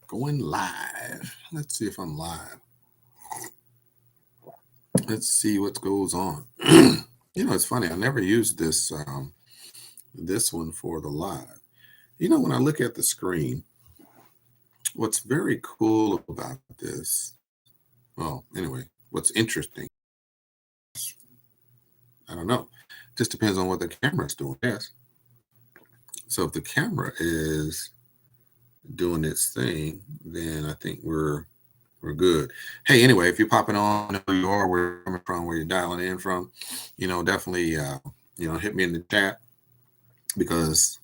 Going live. Let's see if I'm live. Let's see what goes on. It's funny. I never used this one for the live. When I look at the screen, what's very cool about this, well, anyway, what's interesting, I don't know. Just depends on what the camera's doing. Yes. So if the camera is doing its thing, then I think we're good. Hey, anyway, if you're popping on, know who you are, where you're coming from, where you're dialing in from, definitely, hit me in the chat because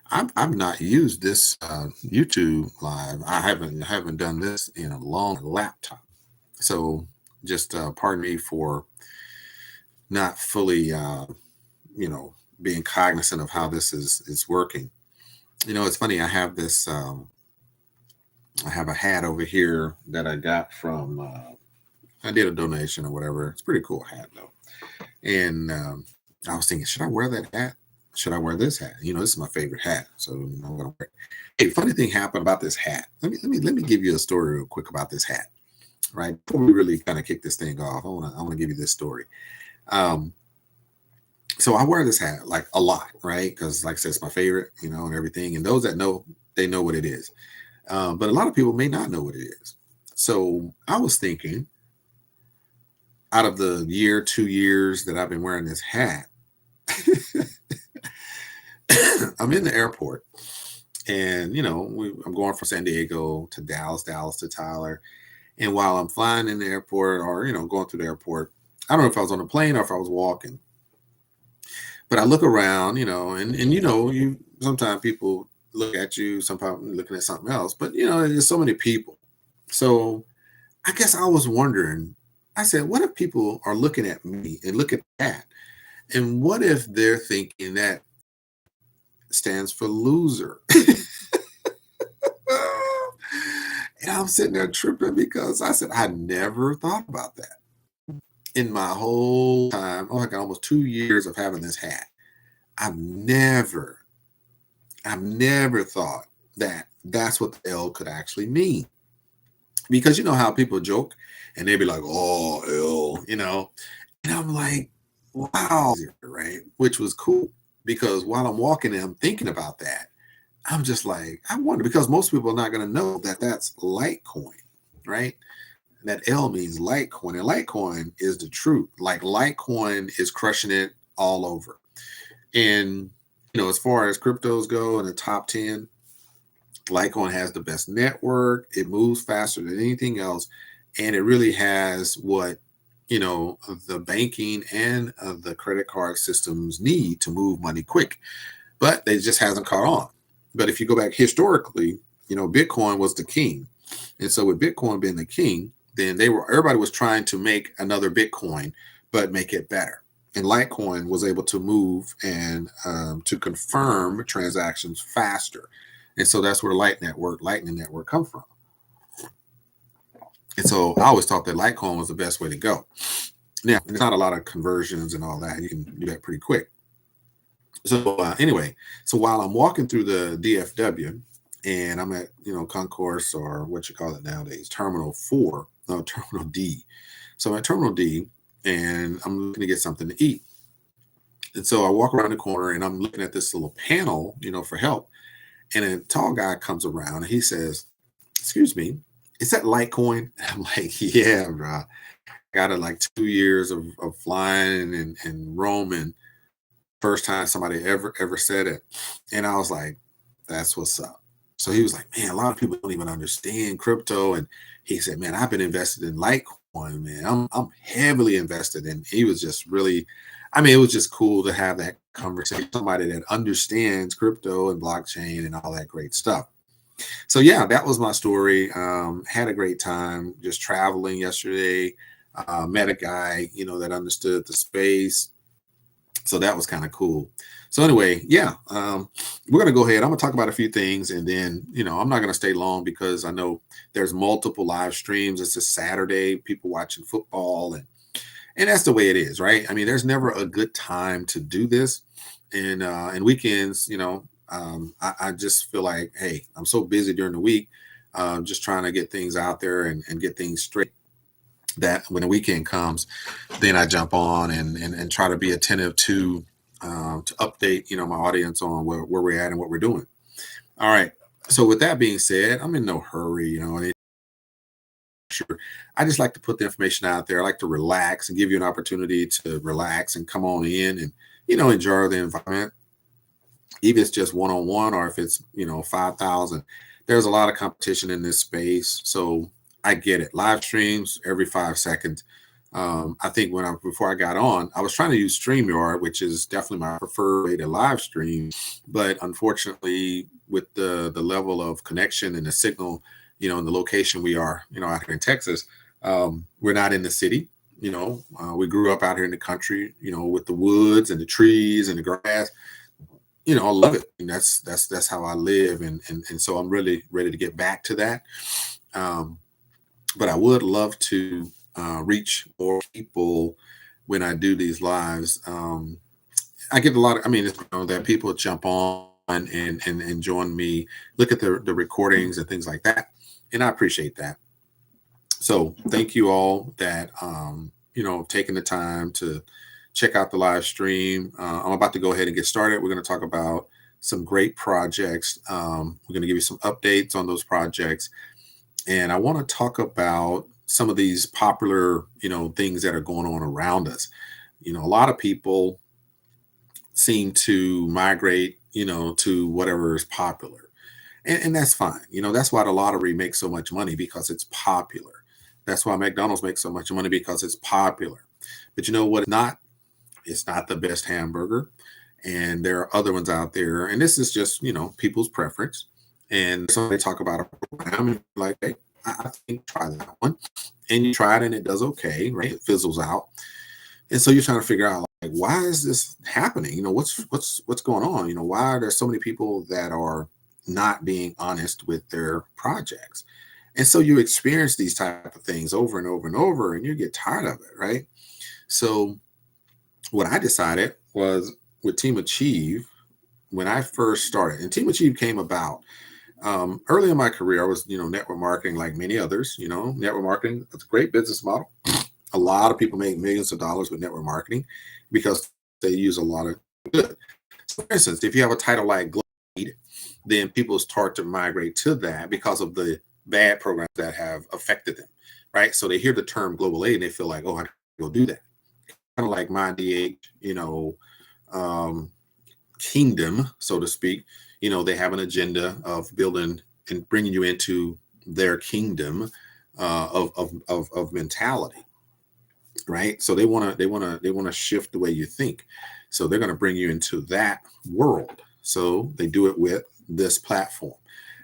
I've not used this YouTube live. I haven't done this in a long laptop. So just pardon me for not fully, being cognizant of how this is working. It's funny. I have this. I have a hat over here that I got from. I did a donation or whatever. It's a pretty cool hat though. And I was thinking, should I wear that hat? Should I wear this hat? This is my favorite hat, so I'm gonna wear it. Hey, funny thing happened about this hat. Let me give you a story real quick about this hat. Right before we really kind of kick this thing off, I wanna give you this story. Um, so I wear this hat like a lot, right? Because like I said, it's my favorite, and everything. And those that know, they know what it is. But a lot of people may not know what it is. So I was thinking, out of the year, 2 years that I've been wearing this hat, I'm in the airport, and I'm going from San Diego to Dallas, Dallas to Tyler. And while I'm flying in the airport, or going through the airport, I don't know if I was on a plane or if I was walking, but I look around, and you sometimes people look at you, sometimes looking at something else, but there's so many people. So I guess I was wondering, I said, what if people are looking at me and look at that? And what if they're thinking that stands for loser? And I'm sitting there tripping because I said, I never thought about that in my whole time. Oh, like almost 2 years of having this hat. I've never, I've never thought that that's what the L could actually mean. Because you know how people joke and they be like, oh, L, and I'm like, wow, right? Which was cool because while I'm walking and I'm thinking about that, I'm just like, I wonder because most people are not going to know that that's Litecoin, right? That L means Litecoin, and Litecoin is the truth. Like Litecoin is crushing it all over. And as far as cryptos go in the top 10, Litecoin has the best network. It moves faster than anything else, and it really has what the banking and the credit card systems need to move money quick. But it just hasn't caught on. But if you go back historically, Bitcoin was the king, and so with Bitcoin being the king, then everybody was trying to make another Bitcoin, but make it better. And Litecoin was able to move and to confirm transactions faster. And so that's where Lightning Network come from. And so I always thought that Litecoin was the best way to go. Now, there's not a lot of conversions and all that. You can do that pretty quick. So anyway, so while I'm walking through the DFW and I'm at, concourse or what you call it nowadays, Terminal 4, no, Terminal D. So I'm at Terminal D and I'm looking to get something to eat. And so I walk around the corner and I'm looking at this little panel, for help. And a tall guy comes around and he says, excuse me, is that Litecoin? I'm like, yeah, bro. Got it like 2 years of flying and roaming. First time somebody ever said it. And I was like, that's what's up. So he was like, man, a lot of people don't even understand crypto. And he said, man, I've been invested in Litecoin, man. I'm heavily invested. And he was just really, it was just cool to have that conversation. Somebody that understands crypto and blockchain and all that great stuff. So yeah, that was my story. Had a great time just traveling yesterday. Met a guy, that understood the space. So that was kind of cool. So anyway, yeah, we're going to go ahead. I'm going to talk about a few things and then, I'm not going to stay long because I know there's multiple live streams. It's a Saturday, people watching football and that's the way it is, right? There's never a good time to do this. And weekends, I just feel like, hey, I'm so busy during the week. just trying to get things out there and get things straight. That when the weekend comes, then I jump on and try to be attentive to update, my audience on where we're at and what we're doing. All right. So with that being said, I'm in no hurry, and sure. I just like to put the information out there. I like to relax and give you an opportunity to relax and come on in and, enjoy the environment. Even if it's just one on one or if it's, 5,000, there's a lot of competition in this space. So I get it. Live streams every 5 seconds. I think before I got on, I was trying to use StreamYard, which is definitely my preferred way to live stream. But unfortunately, with the level of connection and the signal, in the location we are, out here in Texas, we're not in the city. We grew up out here in the country, with the woods and the trees and the grass. I love it. And that's how I live, and so I'm really ready to get back to that. But I would love to reach more people when I do these lives. I get a lot of, that people jump on and join me, look at the recordings and things like that. And I appreciate that. So thank you all that, taking the time to check out the live stream. I'm about to go ahead and get started. We're going to talk about some great projects. We're going to give you some updates on those projects. And I want to talk about some of these popular, things that are going on around us. A lot of people seem to migrate, to whatever is popular. And that's fine. That's why the lottery makes so much money, because it's popular. That's why McDonald's makes so much money, because it's popular. But you know what? It's not the best hamburger. And there are other ones out there. And this is just, people's preference. And so they talk about a program and like, hey, I think try that one. And you try it and it does okay, right? It fizzles out. And so you're trying to figure out, like, why is this happening? What's going on? Why are there so many people that are not being honest with their projects? And so you experience these type of things over and over and over, and you get tired of it, right? So what I decided was with Team Achieve, when I first started, and Team Achieve came about early in my career. I was, network marketing like many others. Network marketing, it's a great business model. A lot of people make millions of dollars with network marketing because they use a lot of good. So for instance, if you have a title like Global Lead, then people start to migrate to that because of the bad programs that have affected them, right? So they hear the term global aid and they feel like, oh, I can go do that. Kind of like my DH, kingdom, so to speak. They have an agenda of building and bringing you into their kingdom of mentality, right? So they want to shift the way you think. So they're going to bring you into that world. So they do it with this platform.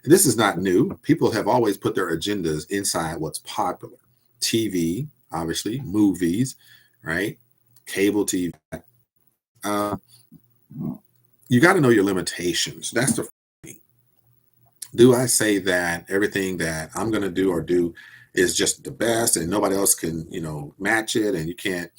And this is not new. People have always put their agendas inside what's popular. TV, obviously, movies, right? Cable TV. You got to know your limitations. That's the thing. Do I say that everything that I'm going to do or do is just the best and nobody else can, match it and you can't,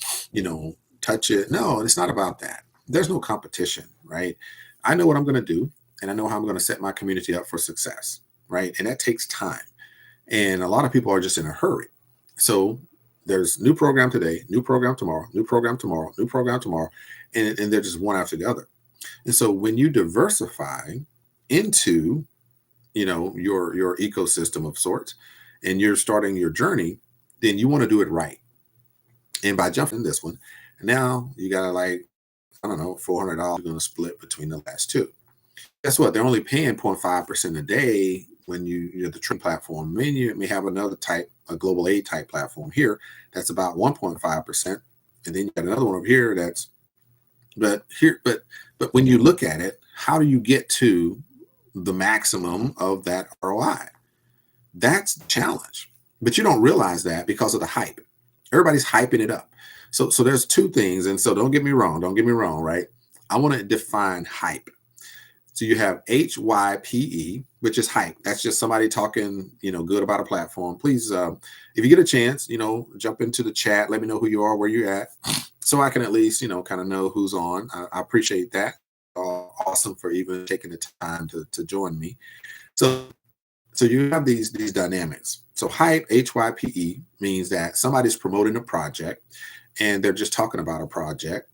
touch it? No, it's not about that. There's no competition, right? I know what I'm going to do and I know how I'm going to set my community up for success, right? And that takes time. And a lot of people are just in a hurry. So there's new program today, new program tomorrow, new program tomorrow, new program tomorrow, and they're just one after the other. And so when you diversify into, your ecosystem of sorts, and you're starting your journey, then you want to do it right. And by jumping in this one, now you got to, like, I don't know, $400 going to split between the last two. Guess what? They're only paying 0.5% a day when you're the trade platform. Then you may have another type, a global aid type platform here that's about 1.5%. And then you got another one over here but when you look at it, how do you get to the maximum of that ROI? That's the challenge. But you don't realize that because of the hype. Everybody's hyping it up. So there's two things. And so don't get me wrong, right? I want to define hype. So you have HYPE, which is hype. That's just somebody talking, good about a platform. Please, if you get a chance, jump into the chat. Let me know who you are, where you're at, so I can at least, kind of know who's on. I appreciate that. Awesome for even taking the time to join me. So So you have these dynamics. So hype, HYPE, means that somebody's promoting a project and they're just talking about a project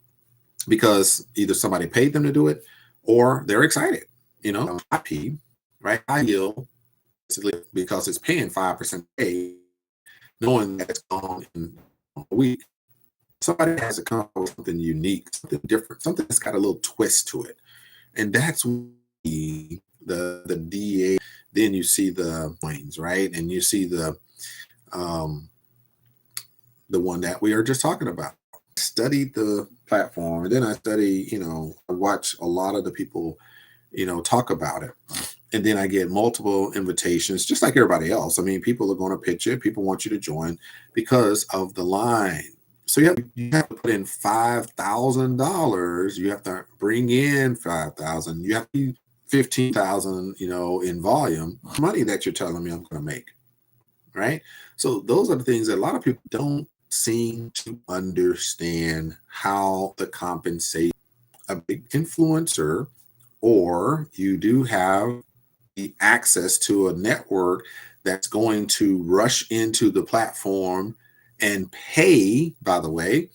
because either somebody paid them to do it or they're excited. IP, right? High yield, basically because it's paying 5% a knowing that it's gone in a week. Somebody has to come up with something unique, something different, something that's got a little twist to it. And that's the DA. Then you see the coins, right? And you see um, the one that we are just talking about. Studied the platform, and then I study, I watch a lot of the people, talk about it. And then I get multiple invitations, just like everybody else. I mean, people are going to pitch it. People want you to join because of the line. So you have to put in $5,000. You have to bring in 5,000. You have to 15,000, in volume money that you're telling me I'm going to make. Right. So those are the things that a lot of people don't seem to understand how the compensate a big influencer, or you do have the access to a network that's going to rush into the platform and pay. By the way,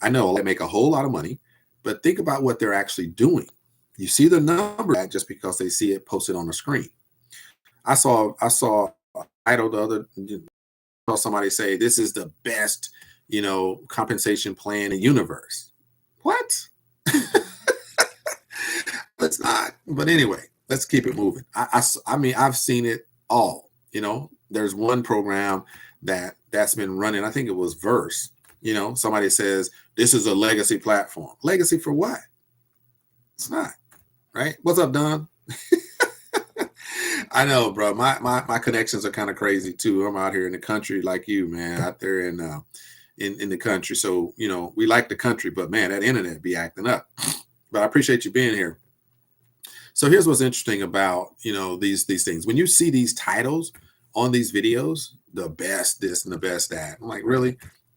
I know they make a whole lot of money, but think about what they're actually doing. You see the number just because they see it posted on the screen. I saw idol the other saw somebody say this is the best, compensation plan in the universe. What? Let's not. But anyway, let's keep it moving. I mean, I've seen it all. There's one program that's been running. I think it was Verse. Somebody says this is a legacy platform. Legacy for what? It's not. Right? What's up, Don? I know, bro. My connections are kind of crazy too. I'm out here in the country like you, man, out there in the country. So, we like the country, but man, that internet be acting up. But I appreciate you being here. So here's what's interesting about, these things. When you see these titles on these videos, the best this and the best that, I'm like, really?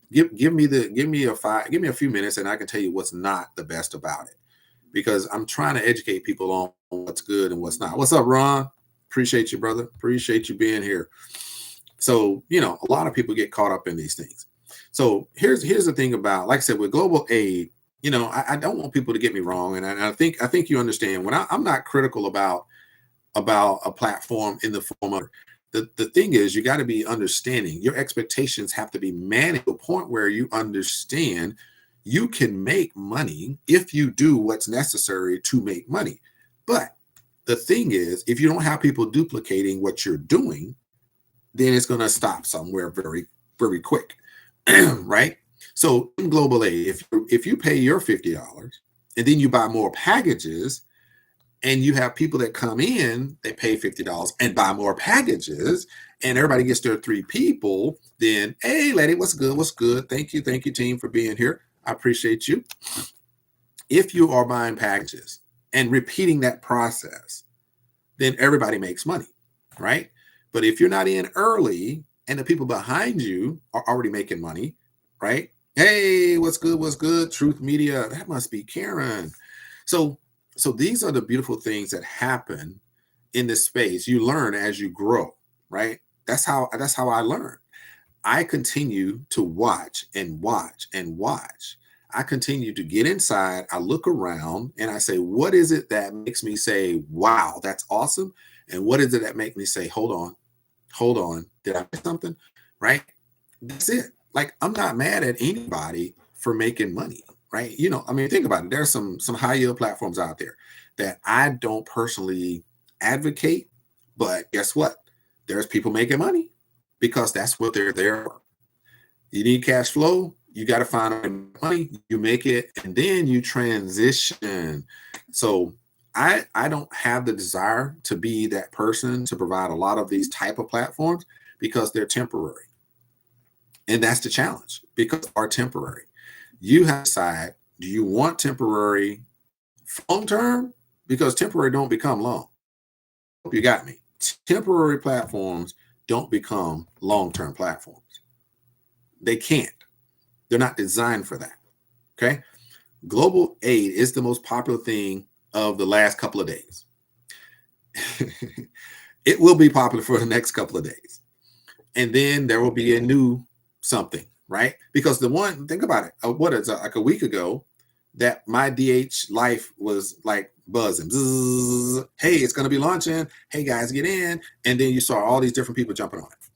Give me a few minutes and I can tell you what's not the best about it. Because I'm trying to educate people on what's good and what's not. What's up, Ron? Appreciate you, brother. Appreciate you being here. So, a lot of people get caught up in these things. So here's the thing about, like I said, with global aid, I don't want people to get me wrong. And I think you understand when I'm not critical about a platform in the form of the thing is you got to be understanding. Your expectations have to be managed to a point where you understand you can make money if you do what's necessary to make money. But the thing is, if you don't have people duplicating what you're doing, then it's going to stop somewhere very, very quick. Right? So in global aid, if you pay your $50 and then you buy more packages and you have people that come in, they pay $50 and buy more packages and everybody gets their 3 people, then, hey, lady, what's good? What's good? Thank you, team, for being here. I appreciate you. If you are buying packages and repeating that process, then everybody makes money, right? But if you're not in early and the people behind you are already making money, right? Hey, what's good? What's good? Truth Media. That must be Karen. So these are the beautiful things that happen in this space. You learn as you grow, right? That's how I learn. I continue to watch and watch and watch. I continue to get inside. I look around and I say, what is it that makes me say, wow, that's awesome? And what is it that makes me say, hold on, did I miss something? Right? That's it. Like, I'm not mad at anybody for making money, right? Think about it. There's some high yield platforms out there that I don't personally advocate, but guess what? There's people making money because that's what they're there for. You need cash flow. You got to find money, you make it, and then you transition. So I don't have the desire to be that person to provide a lot of these type of platforms because they're temporary. And that's the challenge, because they are temporary. You have to decide, do you want temporary long term? Because temporary don't become long. Hope you got me. Temporary platforms don't become long-term platforms. They can't. They're not designed for that. Okay. Global aid is the most popular thing of the last couple of days. It will be popular for the next couple of days. And then there will be a new something, right? Because the one, think about it, what is like a week ago, that my DH life was like buzzing. Bzzz, hey, it's going to be launching. Hey, guys, get in. And then you saw all these different people jumping on it.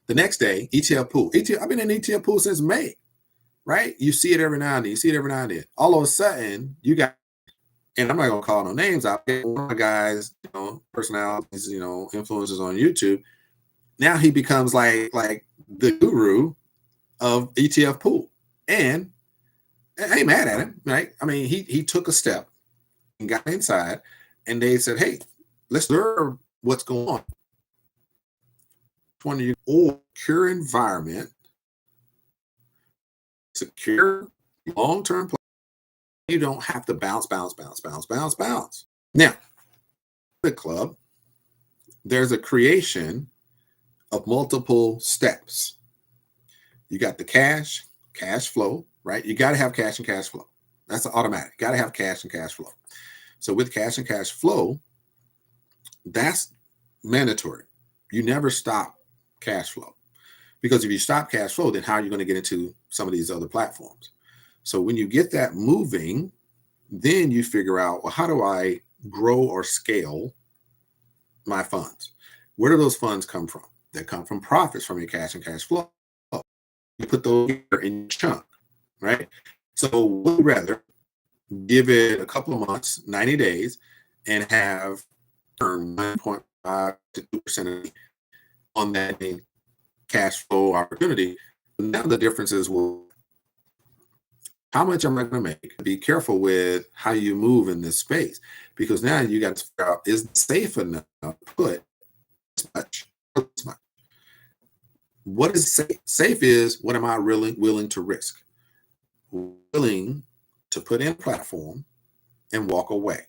The next day, ETF pool. I've been in ETF pool since May, right? You see it every now and then. You see it every now and then. All of a sudden, you got, and I'm not going to call no names out. One of my guys, personalities, influencers on YouTube. Now he becomes like the guru of ETF pool. And I ain't mad at him, right? I mean, he took a step and got inside, and they said, hey, let's learn what's going on. 20 old secure environment, secure long-term plan. You don't have to bounce. Now, the club, there's a creation of multiple steps. You got the cash flow, right? You got to have cash and cash flow. That's automatic. Got to have cash and cash flow. So with cash and cash flow, that's mandatory. You never stop cash flow, because if you stop cash flow, then how are you going to get into some of these other platforms? So when you get that moving, then you figure out, well, how do I grow or scale my funds? Where do those funds come from? They come from profits from your cash and cash flow. You put those in your chunk, right? So we'd rather give it a couple of months, 90 days, and have earn 1.5 to 2% on that cash flow opportunity. Now the difference is, well, how much am I going to make? Be careful with how you move in this space, because now you got to figure out, is it safe enough to put this much? What is safe? Safe is, what am I really willing to risk? Willing to put in a platform and walk away.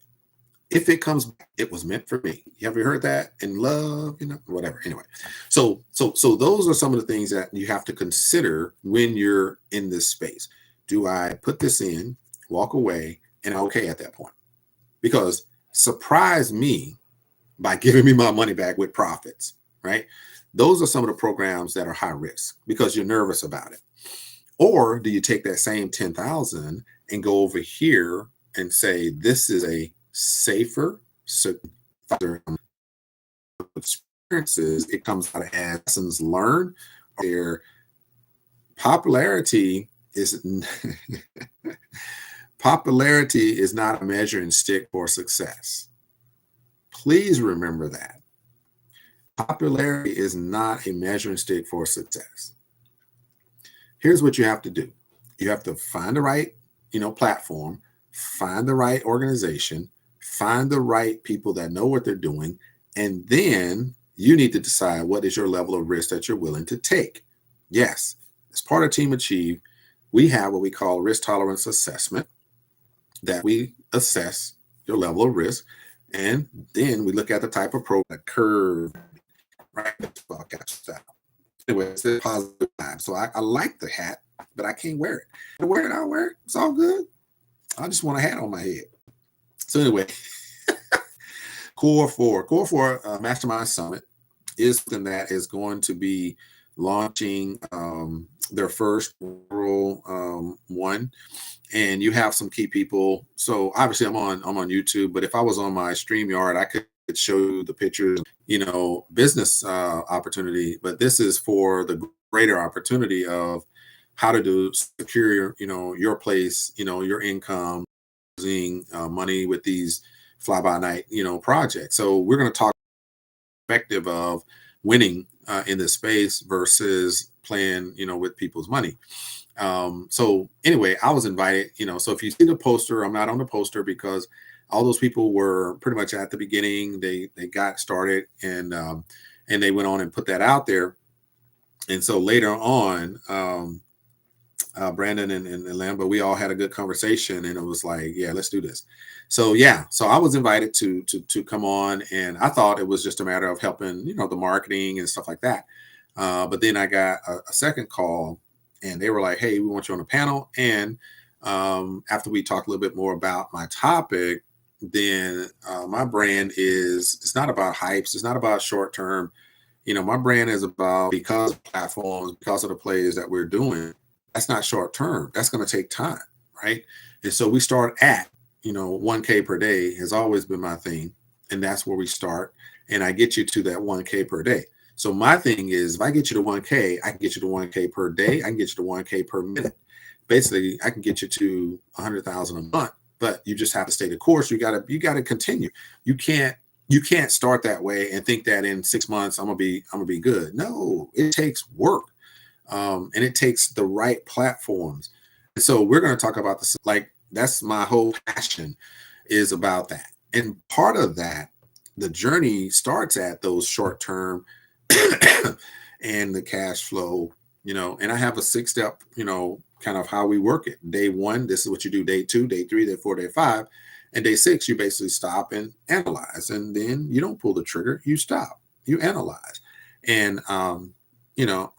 If it comes back, it was meant for me. You ever heard that? In love, whatever. Anyway, so those are some of the things that you have to consider when you're in this space. Do I put this in, walk away, and I'm okay at that point? Because surprise me by giving me my money back with profits, right? Those are some of the programs that are high risk because you're nervous about it. Or do you take that same 10,000 and go over here and say, this is a safer experiences? It comes out of lessons learned. Their popularity is not a measuring stick for success. Please remember that. Popularity is not a measuring stick for success. Here's what you have to do. You have to find the right, platform, find the right organization, find the right people that know what they're doing, and then you need to decide what is your level of risk that you're willing to take. Yes, as part of Team Achieve, we have what we call risk tolerance assessment, that we assess your level of risk, and then we look at the type of program, curve, right? Anyway, it's a positive vibe. So I like the hat, but I can't wear it. I'll wear it. It's all good. I just want a hat on my head. So anyway, Core 4 Mastermind Summit is something that is going to be launching their first one, and you have some key people. So obviously I'm on YouTube, but if I was on my StreamYard, I could show you the pictures, business opportunity. But this is for the greater opportunity of how to secure your place, your income, using money with these fly by night projects. So we're going to talk perspective of winning in this space versus playing with people's money. So anyway, I was invited, so if you see the poster, I'm not on the poster because all those people were pretty much at the beginning. They got started and they went on and put that out there. And so later on, Brandon and Lamba, we all had a good conversation, and it was like, yeah, let's do this. So I was invited to come on, and I thought it was just a matter of helping, the marketing and stuff like that. But then I got a second call, and they were like, hey, we want you on the panel. And after we talked a little bit more about my topic, then my brand is, it's not about hypes. It's not about short term. My brand is about, because of platforms, because of the plays that we're doing, that's not short term. That's going to take time, right? And so we start at, 1K per day has always been my thing. And that's where we start. And I get you to that 1K per day. So my thing is, if I get you to 1K, I can get you to 1K per day. I can get you to 1K per minute. Basically, I can get you to 100,000 a month, but you just have to stay the course. You gotta continue. You can't you can't start that way and think that in 6 months I'm gonna be good. No, it takes work, and it takes the right platforms. And so we're going to talk about this. Like, that's my whole passion, is about that. And part of that, the journey starts at those short term and the cash flow. And I have a 6 step, kind of how we work it. Day one, this is what you do. Day two, day three, day four, day five. And day six, you basically stop and analyze. And then you don't pull the trigger, you stop, you analyze. And, you know,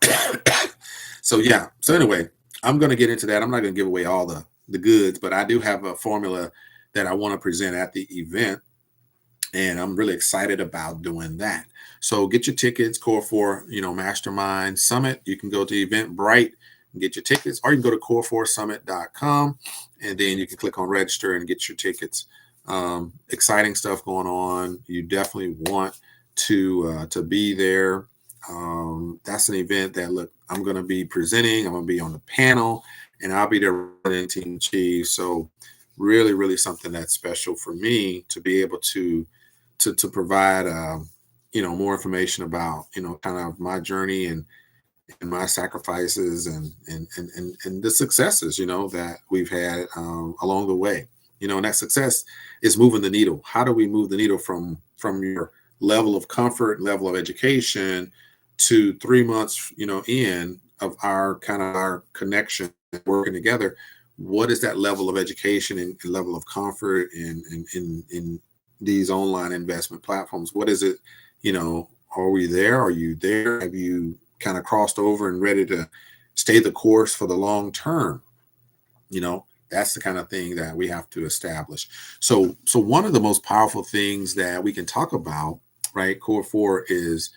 so yeah. So anyway, I'm going to get into that. I'm not going to give away all the goods, but I do have a formula that I want to present at the event. And I'm really excited about doing that. So get your tickets, Core 4, Mastermind Summit. You can go to Eventbrite and get your tickets, or you can go to core4summit.com, and then you can click on register and get your tickets. Exciting stuff going on. You definitely want to be there. That's an event that, look, I'm going to be presenting. I'm going to be on the panel, and I'll be there running Team Chief. So really, really something that's special for me to be able to provide more information about kind of my journey and my sacrifices and the successes that we've had along the way. And that success is moving the needle. How do we move the needle from your level of comfort, level of education, to 3 months in of our connection, working together? What is that level of education and level of comfort in these online investment platforms? What is it? Are we there? Are you there? Have you kind of crossed over and ready to stay the course for the long term? That's the kind of thing that we have to establish. So one of the most powerful things that we can talk about, right? Core 4 is,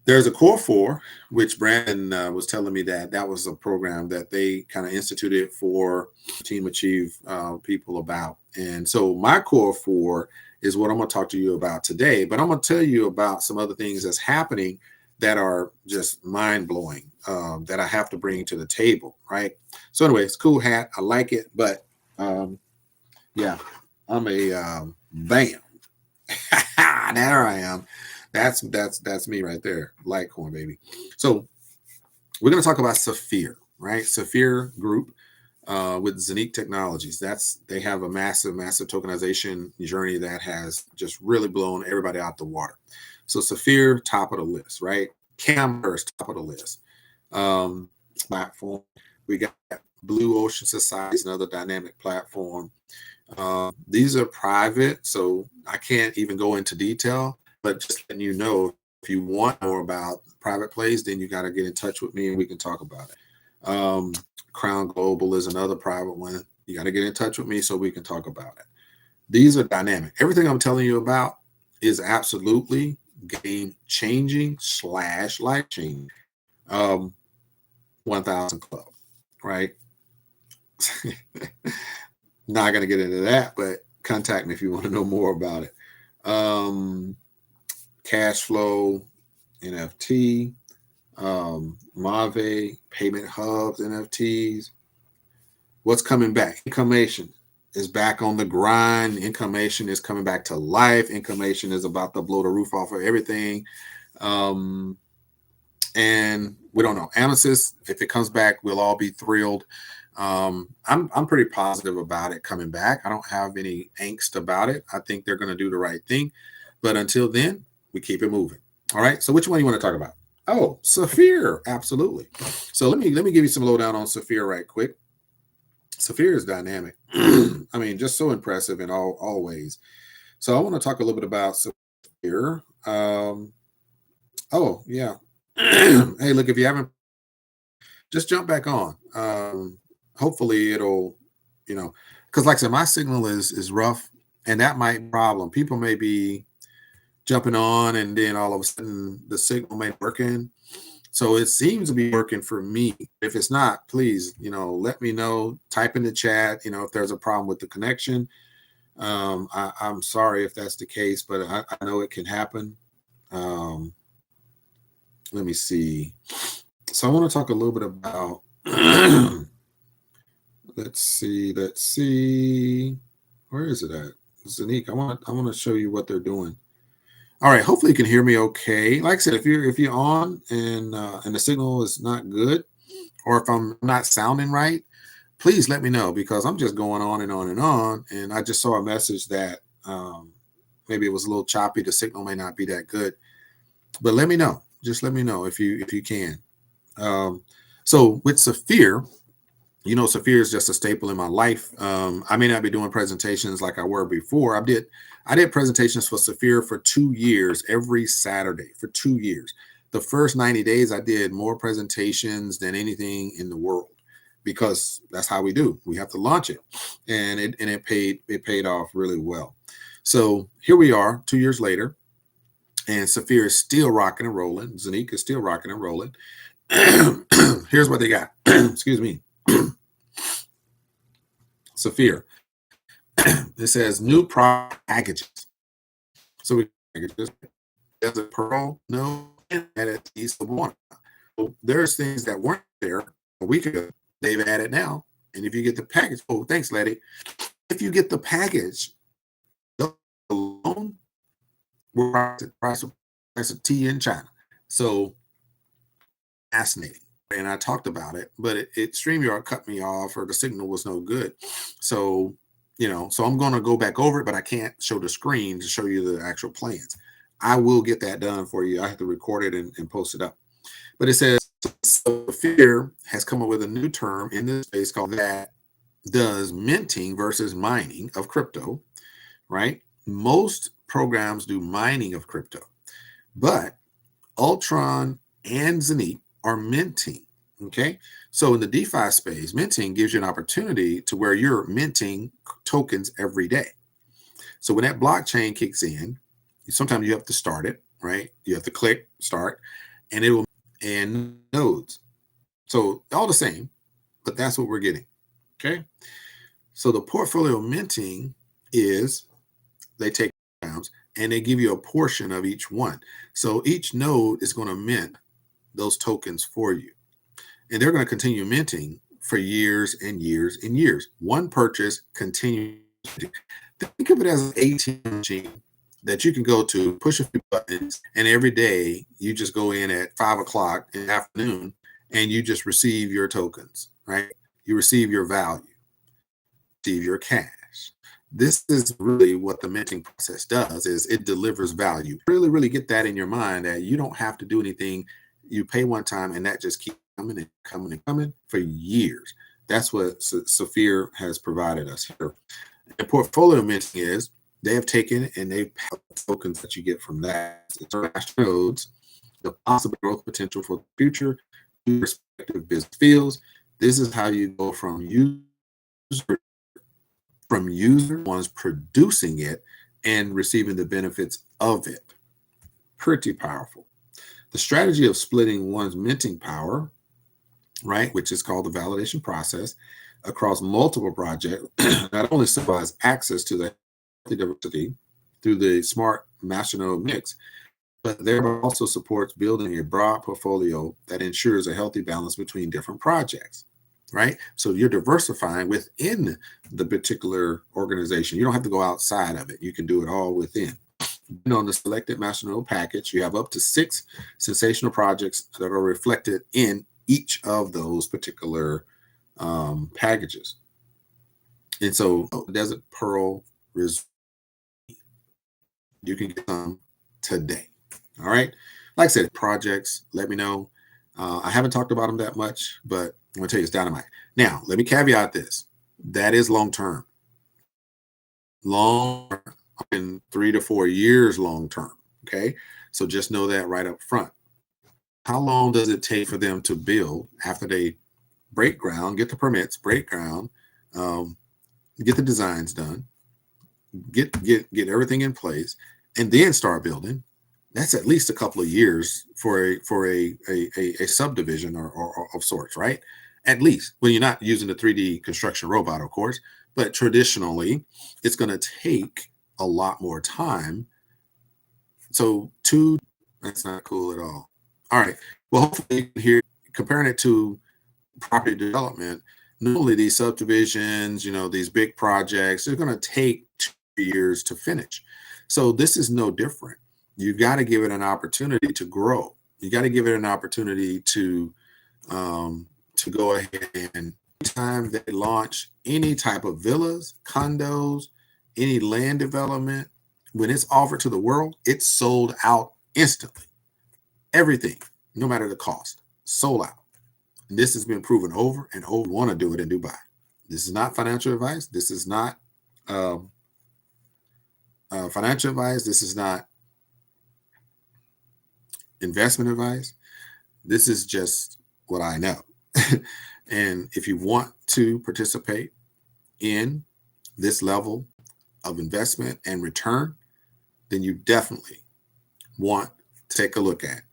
there's a Core 4, which Brandon was telling me that was a program that they kind of instituted for Team Achieve people about. And so my Core 4 is what I'm going to talk to you about today. But I'm going to tell you about some other things that's happening that are just mind-blowing, that I have to bring to the table, right? So anyway, it's a cool hat. I like it. But yeah, I'm a bam. There I am. That's me right there. Litecoin, baby. So we're going to talk about Saphir, right? Saphir Group with Zenique Technologies. They have a massive tokenization journey that has just really blown everybody out the water. So Saphir, top of the list, right? Camverse, top of the list. Platform. We got Blue Ocean Society, another dynamic platform. These are private, so I can't even go into detail. But just letting you know, if you want more about private plays, then you got to get in touch with me and we can talk about it. Crown Global is another private one. You got to get in touch with me so we can talk about it. These are dynamic. Everything I'm telling you about is absolutely game changing / life changing. 1000 Club, right? Not going to get into that, but contact me if you want to know more about it. Cash flow, NFT, Mave, Payment Hubs, NFTs. What's coming back? Incomation is back on the grind. Incomation is coming back to life. Incomation is about to blow the roof off of everything. And we don't know. Amethyst, if it comes back, we'll all be thrilled. I'm pretty positive about it coming back. I don't have any angst about it. I think they're going to do the right thing. But until then, we keep it moving. All right. So which one you want to talk about? Oh, Saphir. Absolutely. So let me give you some lowdown on Saphir right quick. Saphir is dynamic. I mean, just so impressive in all ways. So I want to talk a little bit about Saphir. Oh, yeah. Hey, look, if you haven't, just jump back on. Hopefully it'll, because like I said, my signal is rough. And that might be a problem. People may be jumping on and then all of a sudden the signal may be working. So it seems to be working for me. If it's not, please, let me know. Type in the chat, if there's a problem with the connection. I'm sorry if that's the case, but I know it can happen. Um, let me see. So I want to talk a little bit about, let's see. Where is it at? Zanique, I want to show you what they're doing. All right, hopefully you can hear me okay. Like I said, if you're on and the signal is not good, or if I'm not sounding right, please let me know, because I'm just going on and on and on. And I just saw a message that maybe it was a little choppy. The signal may not be that good, but let me know. Just let me know if you can. So with Saphir, Saphir is just a staple in my life. I may not be doing presentations like I were before. I did presentations for Saphir for 2 years, every Saturday for 2 years. The first 90 days, I did more presentations than anything in the world, because that's how we do. We have to launch it, and it paid off really well. So here we are, 2 years later, and Saphir is still rocking and rolling. Zanique is still rocking and rolling. Here's what they got. Excuse me. Saphir. It says new product packages. So we packages. There's a Pearl node and it's East of one. So there's things that weren't there a week ago. They've added now. And if you get the package, oh, thanks, lady. If you get the package alone, we're price of tea in China. So fascinating. And I talked about it, but StreamYard cut me off, or the signal was no good. So, so I'm going to go back over it, but I can't show the screen to show you the actual plans. I will get that done for you. I have to record it and post it up. But it says Saphir has come up with a new term in this space called that does minting versus mining of crypto, right? Most programs do mining of crypto, but Ultron and Zanique are minting. Okay. So in the DeFi space, minting gives you an opportunity to where you're minting tokens every day. So when that blockchain kicks in, sometimes you have to start it, right? You have to click start, and it will, and nodes. So all the same, but that's what we're getting. Okay. So the portfolio minting is they take rounds and they give you a portion of each one. So each node is going to mint those tokens for you. And they're going to continue minting for years and years and years. One purchase continues. Think of it as an ATM machine that you can go to, push a few buttons, and every day you just go in at 5 o'clock in the afternoon and you just receive your tokens, right? You receive your value, receive your cash. This is really what the minting process does, is it delivers value. Really, really get that in your mind, that you don't have to do anything. You pay one time and that just keeps coming and coming and coming for years. That's what Saphir has provided us here. And portfolio minting is they have taken and they've tokens that you get from that. It's nodes, the possible growth potential for the future, respective business fields. This is how you go from user ones producing it and receiving the benefits of it. Pretty powerful. The strategy of splitting one's minting power, right, which is called the validation process, across multiple projects, not only provides access to the diversity through the smart masternode mix, but thereby also supports building a broad portfolio that ensures a healthy balance between different projects, right? So you're diversifying within the particular organization. You don't have to go outside of it. You can do it all within. On the selected masternode package, you have up to 6 sensational projects that are reflected in each of those particular packages. And so Desert Pearl Reserve, you can get some today. All right. Like I said, projects, let me know. I haven't talked about them that much, but I'm going to tell you it's dynamite. Now, let me caveat this. That is long-term. Long, in 3 to 4 years long-term. Okay. So just know that right up front. How long does it take for them to build after they break ground, get the permits, break ground, get the designs done, get everything in place, and then start building. That's at least a couple of years for a subdivision or of sorts, right? At least when you're not using the 3D construction robot, of course, but traditionally it's going to take a lot more time. So that's not cool at all. All right. Well, hopefully you can hear comparing it to property development. Normally these subdivisions, these big projects, they're going to take 2 years to finish. So this is no different. You got to give it an opportunity to grow. You got to give it an opportunity to go ahead, and anytime they launch any type of villas, condos, any land development, when it's offered to the world, it's sold out instantly. Everything, no matter the cost, sold out. And this has been proven over and over. Want to do it in Dubai. This is not financial advice. This is not financial advice. This is not investment advice. This is just what I know. And if you want to participate in this level of investment and return, then you definitely want to take a look at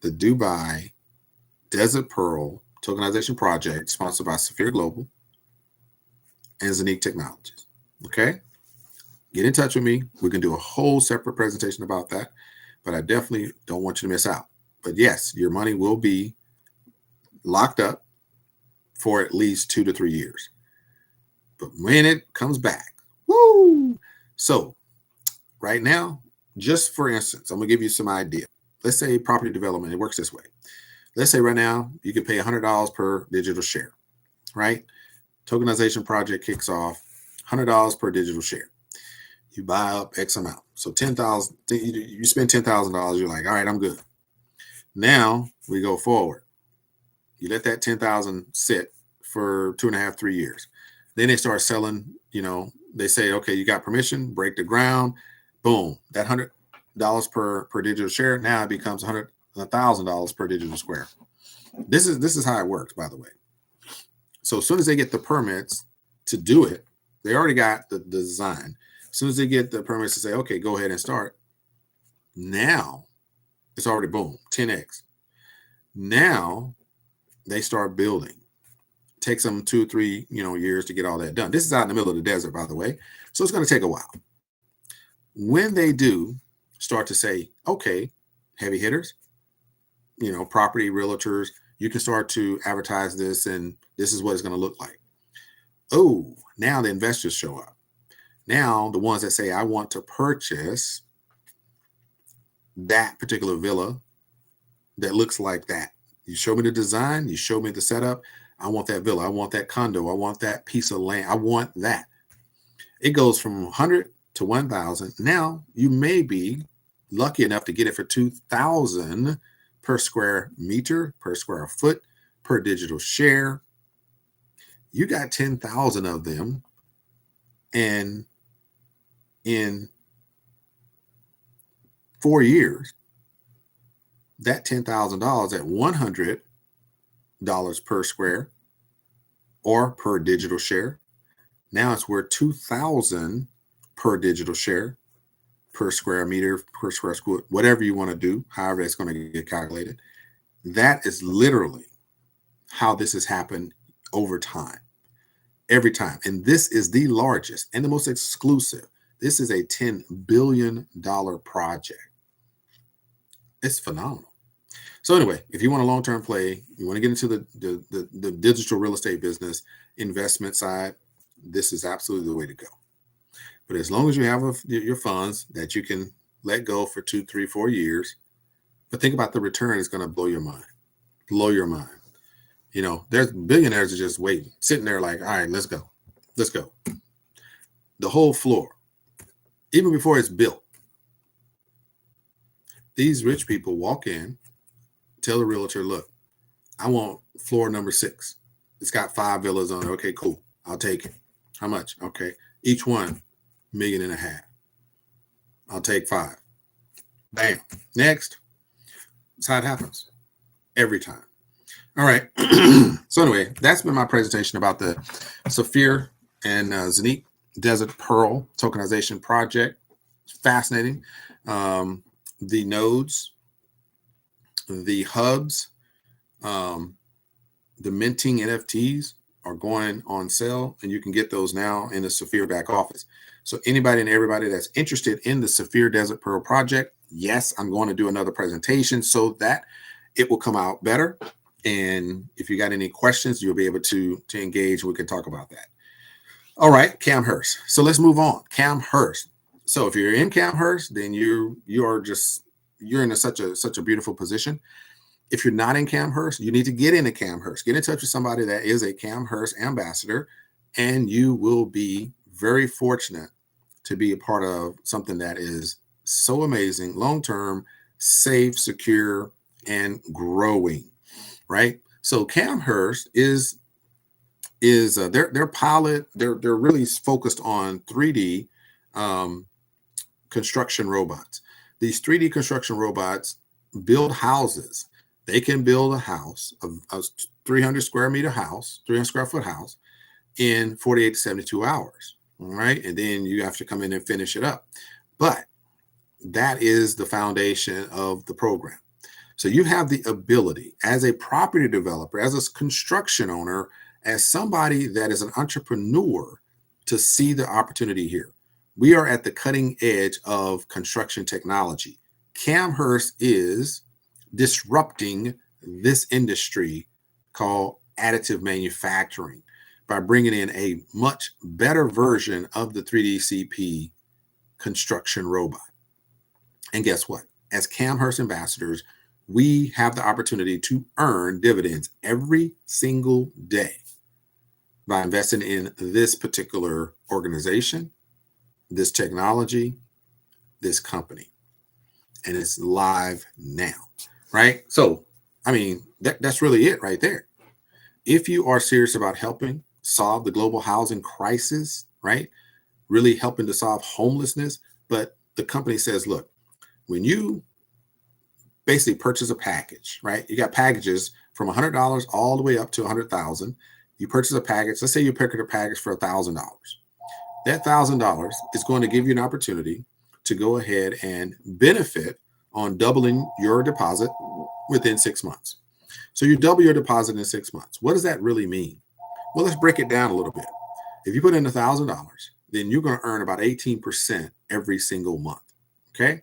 the Dubai Desert Pearl Tokenization Project, sponsored by Saphir Global and Zenique Technologies. Okay? Get in touch with me. We can do a whole separate presentation about that, but I definitely don't want you to miss out. But yes, your money will be locked up for at least 2 to 3 years. But when it comes back, woo! So right now, just for instance, I'm going to give you some idea. Let's say property development, it works this way. Let's say right now you can pay $100 per digital share, right? Tokenization project kicks off, $100 per digital share. You buy up X amount. So $10,000, you spend $10,000, you're like, all right, I'm good. Now we go forward. You let that 10,000 sit for 2.5, 3 years. Then they start selling, they say, okay, you got permission, break the ground, boom, that $100 per digital share, now it becomes $1,000 per digital square. This is how it works, by the way. So as soon as they get the permits to do it, they already got the design. As soon as they get the permits to say, okay, go ahead and start, now it's already boom, 10x. Now they start building. Takes them 2 or 3 years to get all that done. This is out in the middle of the desert, by the way, so it's going to take a while. When they do start to say, okay, heavy hitters, property realtors, you can start to advertise this, and this is what it's going to look like. Oh, now the investors show up. Now the ones that say, I want to purchase that particular villa that looks like that. You show me the design, you show me the setup. I want that villa. I want that condo. I want that piece of land. I want that. It goes from 100 to 1,000. Now you may be lucky enough to get it for 2,000 per square meter, per square foot, per digital share. You got 10,000 of them, and in 4 years, that $10,000 at $100 per square or per digital share, now it's worth 2,000 per digital share, per square meter, per square foot, whatever you want to do, however it's going to get calculated. That is literally how this has happened over time, every time. And this is the largest and the most exclusive. This is a $10 billion project. It's phenomenal. So anyway, if you want a long-term play, you want to get into the digital real estate business investment side, this is absolutely the way to go. But as long as you have your funds that you can let go for 2, 3, 4 years, but think about the return, it's going to blow your mind. Blow your mind. There's billionaires are just waiting, sitting there like, all right, let's go. Let's go. The whole floor, even before it's built. These rich people walk in, tell the realtor, look, I want floor number 6. It's got 5 villas on it. Okay, cool. I'll take it. How much? Okay. Each one, $1.5 million. I'll take 5. Bam. Next. That's how it happens. Every time. All right. So anyway, that's been my presentation about the Saphir and Zenique Desert Pearl tokenization project. Fascinating. The nodes, the hubs, um, the minting NFTs are going on sale, and you can get those now in the Saphir back office. So anybody and everybody that's interested in the Saphir Desert Pearl project, yes, I'm going to do another presentation so that it will come out better. And if you got any questions, you'll be able to engage. We can talk about that. All right, Camhurst. So let's move on. Camhurst. So if you're in Camhurst, then you're in such a beautiful position. If you're not in Camhurst, you need to get into Camhurst. Get in touch with somebody that is a Camhurst ambassador, and you will be very fortunate to be a part of something that is so amazing, long-term, safe, secure, and growing, right? So Camhurst is their pilot. They're really focused on 3D construction robots. These 3D construction robots build houses. They can build a house, a 300 square meter house, 300 square foot house in 48 to 72 hours. All right. And then you have to come in and finish it up. But that is the foundation of the program. So you have the ability as a property developer, as a construction owner, as somebody that is an entrepreneur to see the opportunity here. We are at the cutting edge of construction technology. Camhurst is disrupting this industry called additive manufacturing by bringing in a much better version of the 3DCP construction robot. And guess what? As Camhurst ambassadors, we have the opportunity to earn dividends every single day by investing in this particular organization, this technology, this company. And it's live now, right? So, I mean, that's really it right there. If you are serious about helping solve the global housing crisis, right? Really helping to solve homelessness, but the company says, look, when you basically purchase a package, right? You got packages from $100 all the way up to $100,000. You purchase a package. Let's say you pick a package for $1,000. That $1,000 is going to give you an opportunity to go ahead and benefit on doubling your deposit within 6 months. So you double your deposit in 6 months. What does that really mean? Well, let's break it down a little bit. If you put in $1,000, then you're going to earn about 18% every single month. Okay,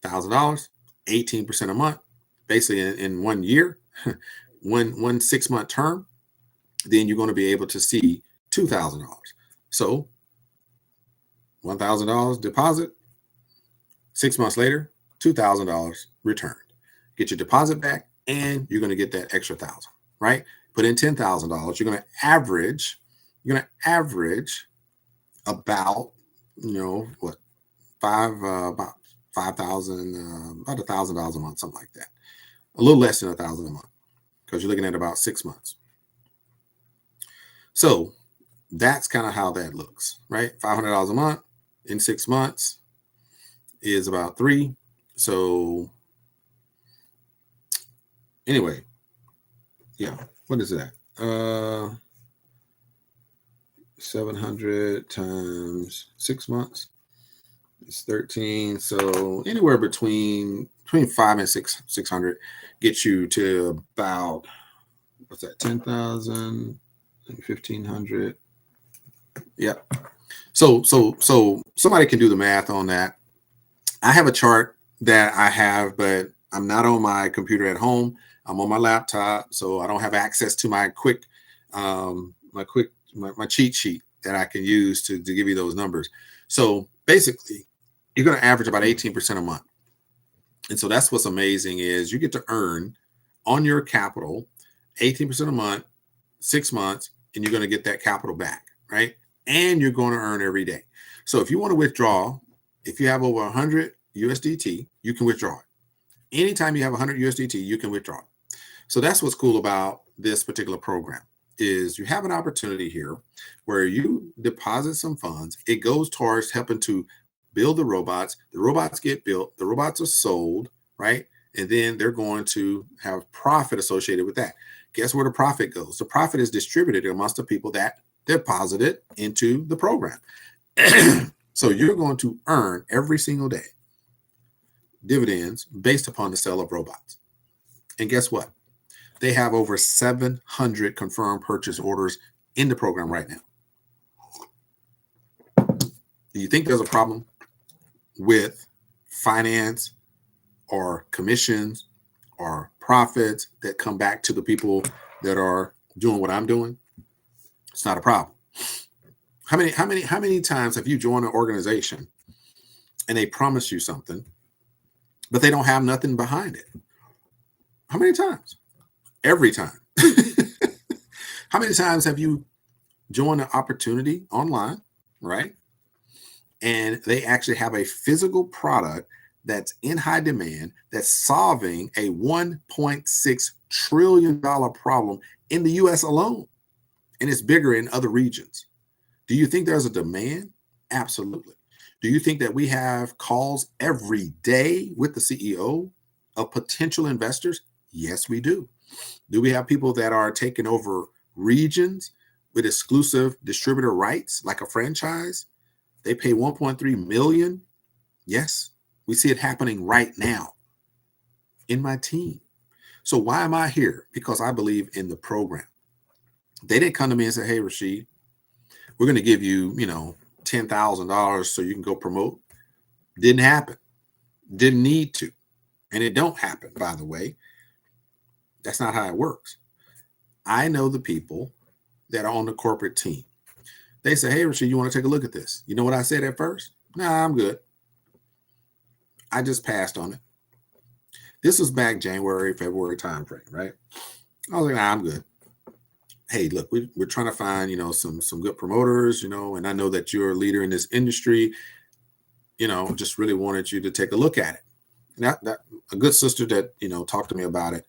$1,000, 18% a month, basically in 1 year, one 6 month term. Then you're going to be able to see $2,000. So $1,000 deposit, 6 months later, $2,000 returned. Get your deposit back, and you're going to get that extra $1,000, right? Put in $10,000. You're going to average about, about $5,000, about $1,000 a month, something like that. A little less than $1,000 a month, because you're looking at about 6 months. So that's kind of how that looks, right? $500 a month in 6 months is about $3. So anyway, yeah, what is that? 700 times 6 months is 13. So anywhere between 5 and 600 gets you to about, what's that? 10,000, 1,500. Yep. So somebody can do the math on that. I have a chart that I have, but I'm not on my computer at home. I'm on my laptop, so I don't have access to my my cheat sheet that I can use to give you those numbers. So basically, you're going to average about 18% a month. And so that's what's amazing is you get to earn on your capital 18% a month, 6 months, and you're going to get that capital back, right? And you're going to earn every day. So if you want to withdraw, if you have over 100 USDT, you can withdraw it. Anytime you have 100 USDT, you can withdraw it. So that's what's cool about this particular program is you have an opportunity here where you deposit some funds. It goes towards helping to build the robots. The robots get built. The robots are sold, right? And then they're going to have profit associated with that. Guess where the profit goes? The profit is distributed amongst the people that deposited into the program. So you're going to earn every single day dividends based upon the sale of robots. And guess what? They have over 700 confirmed purchase orders in the program right now. Do you think there's a problem with finance or commissions or profits that come back to the people that are doing what I'm doing? It's not a problem. How many times have you joined an organization and they promise you something, but they don't have nothing behind it? How many times? Every time. How many times have you joined an opportunity online, right? And they actually have a physical product that's in high demand, that's solving a $1.6 trillion problem in the US alone. And it's bigger in other regions. Do you think there's a demand? Absolutely. Do you think that we have calls every day with the CEO of potential investors? Yes, we do. Do we have people that are taking over regions with exclusive distributor rights, like a franchise? They pay 1.3 million. Yes, we see it happening right now in my team. So why am I here? Because I believe in the program. They didn't come to me and say, hey, Rashid, we're going to give you, $10,000 so you can go promote. Didn't happen. Didn't need to. And it don't happen, by the way. That's not how it works. I know the people that are on the corporate team. They say, hey, Rashid, you want to take a look at this? You know what I said at first? Nah, I'm good. I just passed on it. This was back January, February timeframe, right? I was like, nah, I'm good. Hey, look, we're trying to find, some good promoters, and I know that you're a leader in this industry, just really wanted you to take a look at it. And that a good sister that, talked to me about it.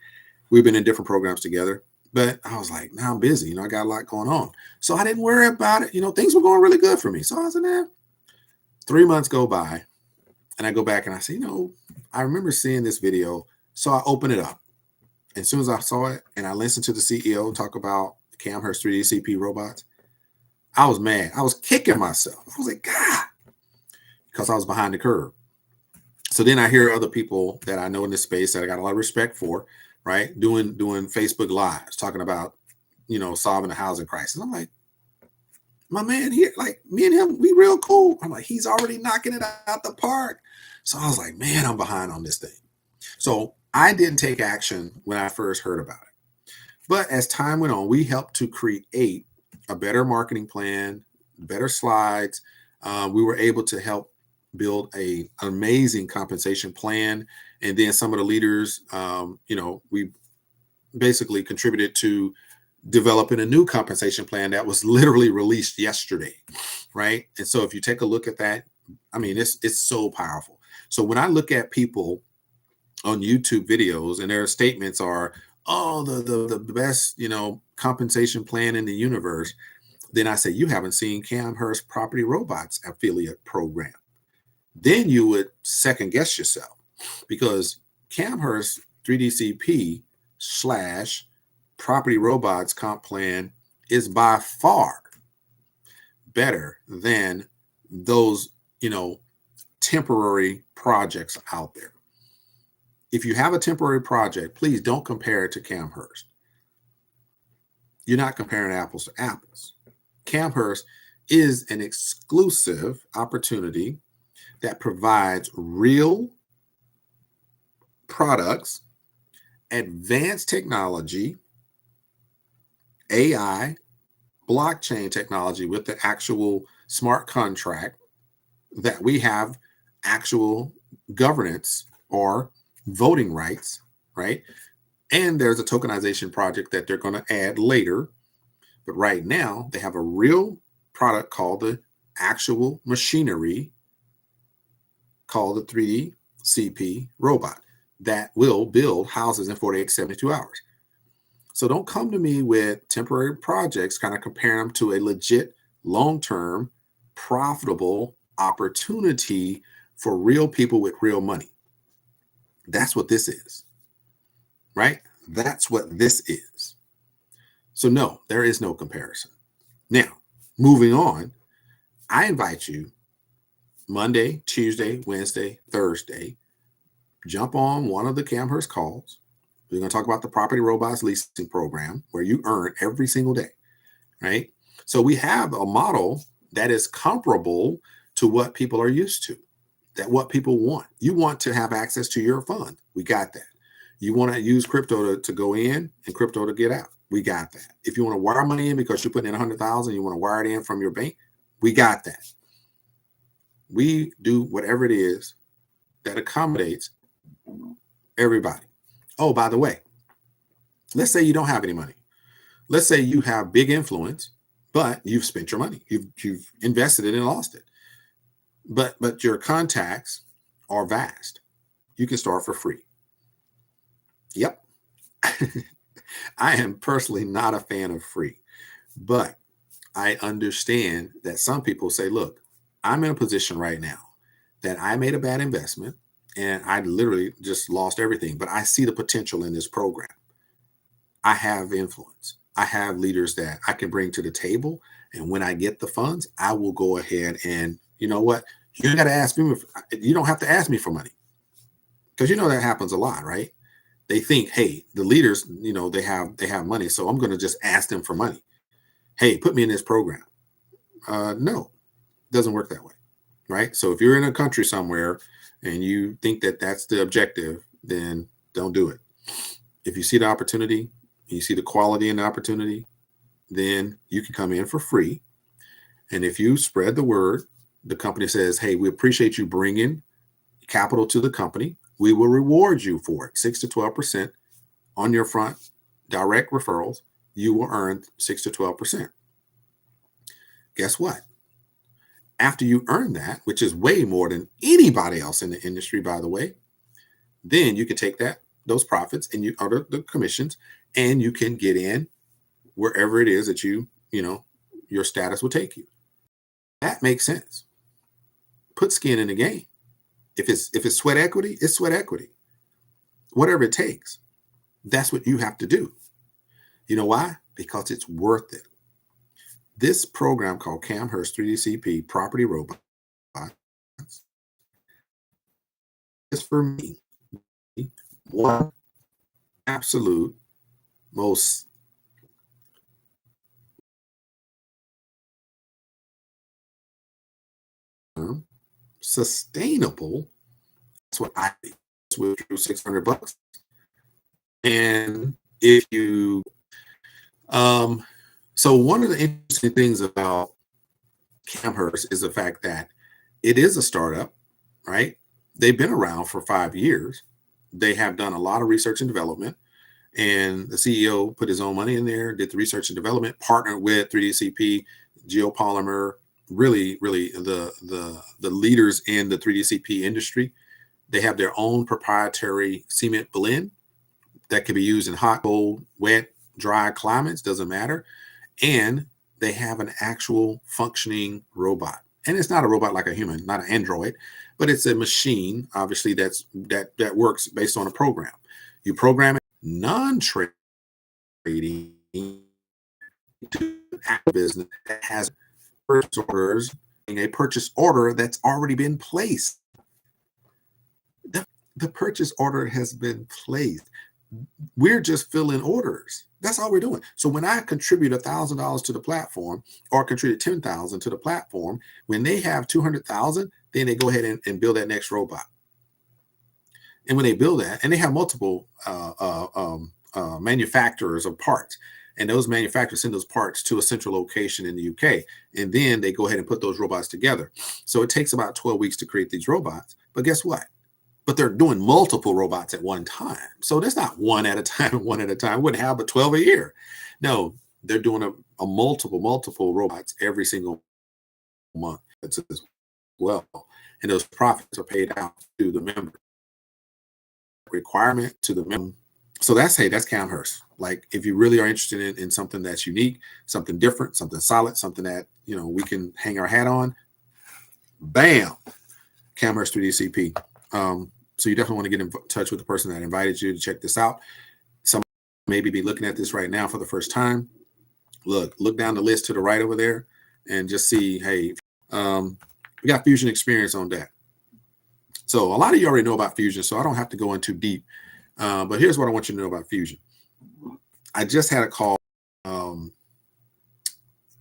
We've been in different programs together, but I was like, now I'm busy, I got a lot going on. So I didn't worry about it. Things were going really good for me. So I was like, nah. 3 months go by and I go back and I say, I remember seeing this video. So I open it up. And as soon as I saw it and I listened to the CEO talk about Camhurst 3D CP robots, I was mad. I was kicking myself. I was like, God, because I was behind the curve. So then I hear other people that I know in this space that I got a lot of respect for, right? Doing Facebook Lives, talking about, solving the housing crisis. I'm like, my man here, like me and him, we real cool. I'm like, he's already knocking it out the park. So I was like, man, I'm behind on this thing. So I didn't take action when I first heard about it. But as time went on, we helped to create a better marketing plan, better slides. We were able to help build an amazing compensation plan. And then some of the leaders, we basically contributed to developing a new compensation plan that was literally released yesterday, right? And so if you take a look at that, I mean, it's so powerful. So when I look at people on YouTube videos and their statements are, oh, the best, compensation plan in the universe, then I say, you haven't seen Camhurst Property Robots affiliate program. Then you would second guess yourself, because Camhurst 3DCP / Property Robots comp plan is by far better than those, temporary projects out there. If you have a temporary project, please don't compare it to Camhurst. You're not comparing apples to apples. Camhurst is an exclusive opportunity that provides real products, advanced technology, AI, blockchain technology with the actual smart contract that we have actual governance or voting rights, right? And there's a tokenization project that they're going to add later. But right now, they have a real product called the actual machinery called the 3D CP robot that will build houses in 48 to 72 hours. So don't come to me with temporary projects, kind of compare them to a legit, long-term, profitable opportunity for real people with real money. That's what this is, right? That's what this is. So no, there is no comparison. Now, moving on, I invite you Monday, Tuesday, Wednesday, Thursday, jump on one of the Camhurst calls. We're going to talk about the Property Robots Leasing Program where you earn every single day, right? So we have a model that is comparable to what people are used to, that what people want. You want to have access to your fund. We got that. You want to use crypto to go in and crypto to get out. We got that. If you want to wire money in because you're putting in 100,000, you want to wire it in from your bank, we got that. We do whatever it is that accommodates everybody. Oh, by the way, let's say you don't have any money. Let's say you have big influence, but you've spent your money. You've invested it and lost it. But your contacts are vast. You can start for free. Yep. I am personally not a fan of free, but I understand that some people say, look, I'm in a position right now that I made a bad investment and I literally just lost everything, but I see the potential in this program. I have influence. I have leaders that I can bring to the table. And when I get the funds, I will go ahead and, you know what? You ain't got to ask me. You don't have to ask me for money, because you know that happens a lot, right? They think, hey, the leaders, you know, they have money, so I'm going to just ask them for money. Hey, put me in this program. No, it doesn't work that way, right? So if you're in a country somewhere and you think that that's the objective, then don't do it. If you see the opportunity, you see the quality in the opportunity, then you can come in for free. And if you spread the word, the company says, hey, we appreciate you bringing capital to the company. We will reward you for it, 6 to 12% on your front direct referrals. You will earn 6 to 12%. Guess what? After you earn that, which is way more than anybody else in the industry, by the way, then you can take those profits and you order the commissions, and you can get in wherever it is that your status will take you. That makes sense. Put skin in the game. If it's sweat equity, it's sweat equity. Whatever it takes, that's what you have to do. You know why? Because it's worth it. This program called Camhurst 3DCP Property Robots is, for me, one absolute most sustainable. That's what I think. Withdrew $600. And if you so one of the interesting things about Camhurst is the fact that it is a startup, right? They've been around for 5 years. They have done a lot of research and development, and the CEO put his own money in there, did the research and development, partnered with 3DCP, Geopolymer, really the leaders in the 3DCP industry. They have their own proprietary cement blend that can be used in hot, cold, wet, dry climates, doesn't matter. And they have an actual functioning robot. And it's not a robot like a human, not an android, but it's a machine, obviously, that works based on a program. You program it non-trading to a business that has purchase orders, a purchase order that's already been placed. The purchase order has been placed. We're just filling orders. That's all we're doing. So when I contribute $1,000 to the platform, or contribute 10,000 to the platform, when they have 200,000, then they go ahead and build that next robot. And when they build that, and they have multiple manufacturers of parts, and those manufacturers send those parts to a central location in the UK, and then they go ahead and put those robots together. So it takes about 12 weeks to create these robots. But guess what? But they're doing multiple robots at one time. So there's not one at a time, one at a time. Wouldn't have but 12 a year. No, they're doing a multiple robots every single month as well. And those profits are paid out to the member. Requirement to the member. So that's Camhurst. Like, if you really are interested in something that's unique, something different, something solid, something that, we can hang our hat on, bam, Camhurst 3DCP. So you definitely want to get in touch with the person that invited you to check this out. Some maybe be looking at this right now for the first time. Look down the list to the right over there and just see, hey, We got Fusion experience on that. So a lot of you already know about Fusion, so I don't have to go in too deep. But here's what I want you to know about Fusion. I just had a call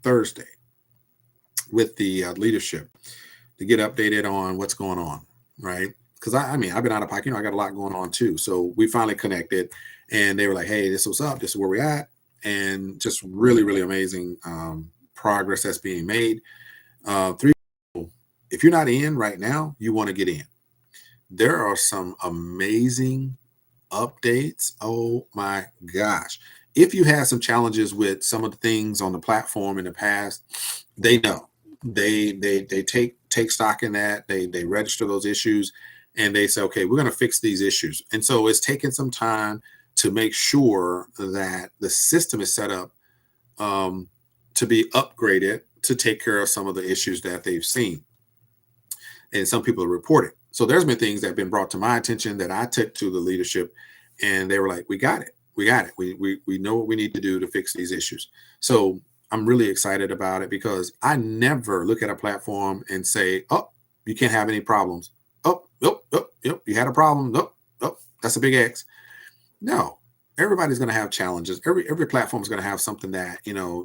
Thursday with the leadership to get updated on what's going on, right? Because I mean, I've been out of pocket, I got a lot going on too. So we finally connected, and they were like, "Hey, this is what's up. This is where we're at," and just really, really amazing progress that's being made. Three, if you're not in right now, you want to get in. There are some amazing updates. Oh my gosh. If you had some challenges with some of the things on the platform in the past, they know. They take stock in that. They register those issues and they say, okay, we're going to fix these issues. And so it's taken some time to make sure that the system is set up to be upgraded to take care of some of the issues that they've seen. And some people have reported. So there's been things that have been brought to my attention that I took to the leadership, and they were like, "We got it. We got it. We know what we need to do to fix these issues." So I'm really excited about it because I never look at a platform and say, "Oh, you can't have any problems." Oh, nope, nope, nope. You had a problem. Nope, nope. That's a big X. No, everybody's going to have challenges. Every platform is going to have something that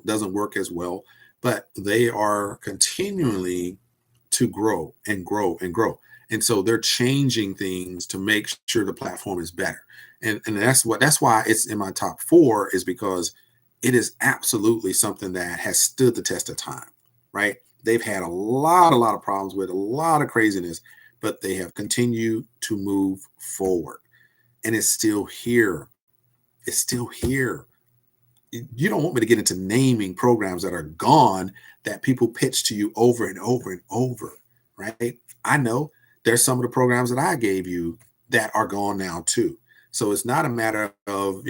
doesn't work as well, but they are continually to grow and grow and grow. And so they're changing things to make sure the platform is better. And that's why it's in my top 4 is because it is absolutely something that has stood the test of time, right? They've had a lot of problems with a lot of craziness, but they have continued to move forward. And it's still here. It's still here. You don't want me to get into naming programs that are gone that people pitch to you over and over and over, right? I know there's some of the programs that I gave you that are gone now too. So it's not a matter of,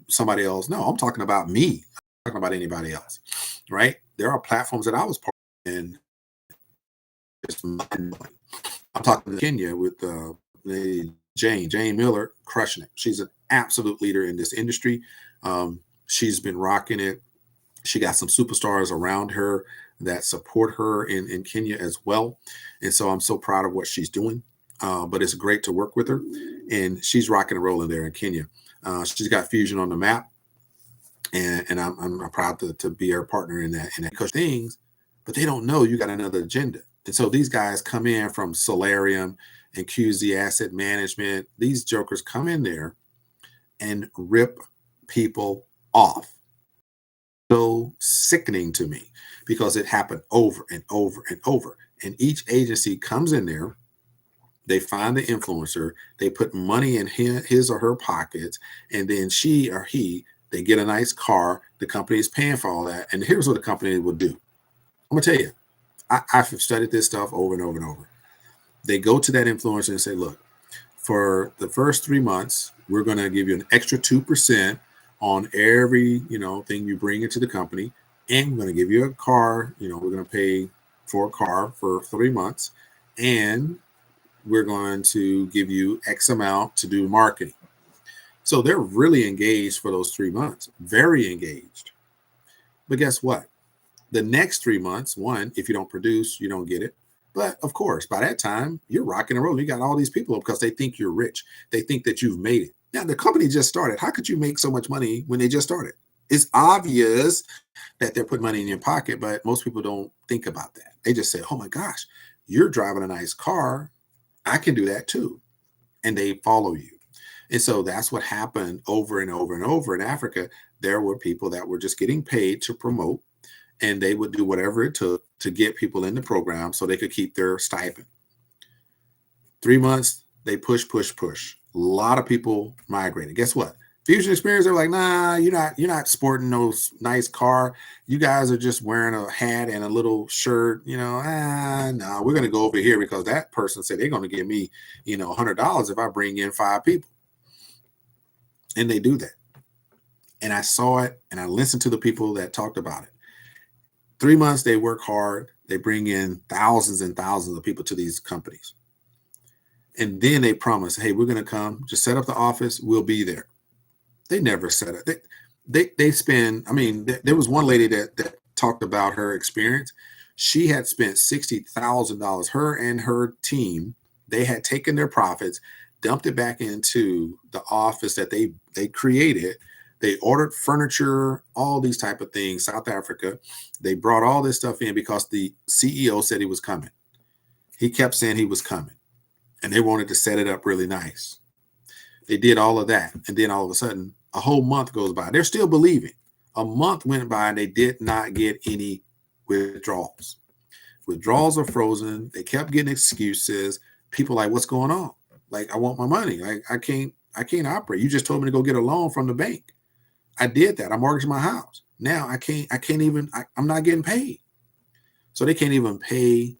somebody else. No, I'm talking about me. I'm talking about anybody else, right? There are platforms that I was part of, and it's mind-blowing. I'm talking to Kenya with Jane Miller, crushing it. She's an absolute leader in this industry. She's been rocking it. She got some superstars around her that support her in Kenya as well. And so I'm so proud of what she's doing. But it's great to work with her. And she's rocking and rolling there in Kenya. She's got Fusion on the map. And I'm proud to be her partner in that because things, but they don't know you got another agenda. And so these guys come in from Solarium and QZ Asset Management. These jokers come in there and rip people off. So sickening to me because it happened over and over and over. And each agency comes in there, they find the influencer, they put money in his or her pockets, and then she or he, they get a nice car. The company is paying for all that. And here's what the company will do. I'm going to tell you, I've studied this stuff over and over and over. They go to that influencer and say, look, for the first 3 months, we're going to give you an extra 2% on every, thing you bring into the company. And we're going to give you a car, we're going to pay for a car for 3 months. And we're going to give you X amount to do marketing. So they're really engaged for those 3 months, very engaged. But guess what? The next 3 months, one, if you don't produce, you don't get it. But of course, by that time, you're rocking and rolling. You got all these people because they think you're rich. They think that you've made it. Now, the company just started. How could you make so much money when they just started? It's obvious that they're putting money in your pocket, but most people don't think about that. They just say, oh my gosh, you're driving a nice car. I can do that too. And they follow you. And so that's what happened over and over and over in Africa. There were people that were just getting paid to promote, and they would do whatever it took to get people in the program so they could keep their stipend. 3 months, they push. A lot of people migrated. Guess what? Fusion Experience, they're like, nah, you're not sporting no nice car. You guys are just wearing a hat and a little shirt, no, we're going to go over here because that person said they're going to give me, $100 if I bring in 5 people. And they do that. And I saw it and I listened to the people that talked about it. 3 months, they work hard. They bring in thousands and thousands of people to these companies. And then they promise, hey, we're going to come, just set up the office. We'll be there. They never set up. They spend, there was one lady that talked about her experience. She had spent $60,000. Her and her team, they had taken their profits, dumped it back into the office that they created. They ordered furniture, all these type of things, South Africa. They brought all this stuff in because the CEO said he was coming. He kept saying he was coming, and they wanted to set it up really nice. They did all of that, and then all of a sudden, a whole month goes by. They're still believing. A month went by, and they did not get any withdrawals. Withdrawals are frozen. They kept getting excuses. People like, what's going on? Like, I want my money. Like, I can't operate. You just told me to go get a loan from the bank. I did that. I mortgaged my house. Now I'm not getting paid. So they can't even pay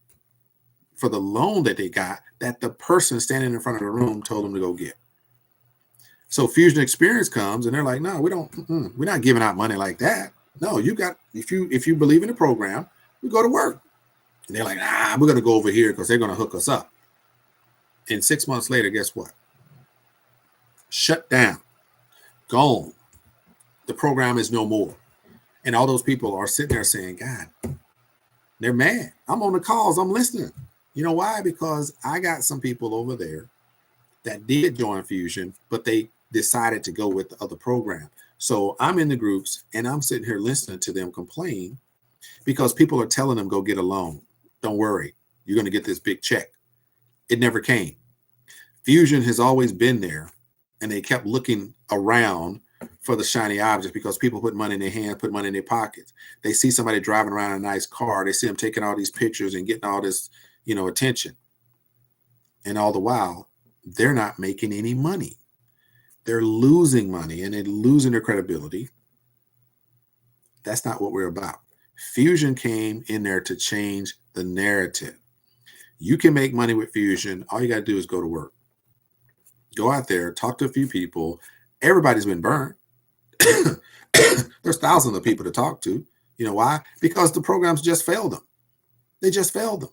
for the loan that they got that the person standing in front of the room told them to go get. So Fusion Experience comes and they're like, no, we're not giving out money like that. No, if you believe in the program, we go to work. And they're like, we're going to go over here because they're going to hook us up. And 6 months later, guess what? Shut down. Gone. The program is no more. And all those people are sitting there saying, God, they're mad. I'm on the calls. I'm listening. You know why? Because I got some people over there that did join Fusion, but they decided to go with the other program. So I'm in the groups and I'm sitting here listening to them complain because people are telling them, go get a loan. Don't worry. You're going to get this big check. It never came. Fusion has always been there, and they kept looking around for the shiny objects because people put money in their hands, put money in their pockets. They see somebody driving around in a nice car. They see them taking all these pictures and getting all this, attention. And all the while, they're not making any money. They're losing money and they're losing their credibility. That's not what we're about. Fusion came in there to change the narrative. You can make money with Fusion. All you got to do is go to work. Go out there, talk to a few people. Everybody's been burned. There's thousands of people to talk to. You know why? Because the programs just failed them. They just failed them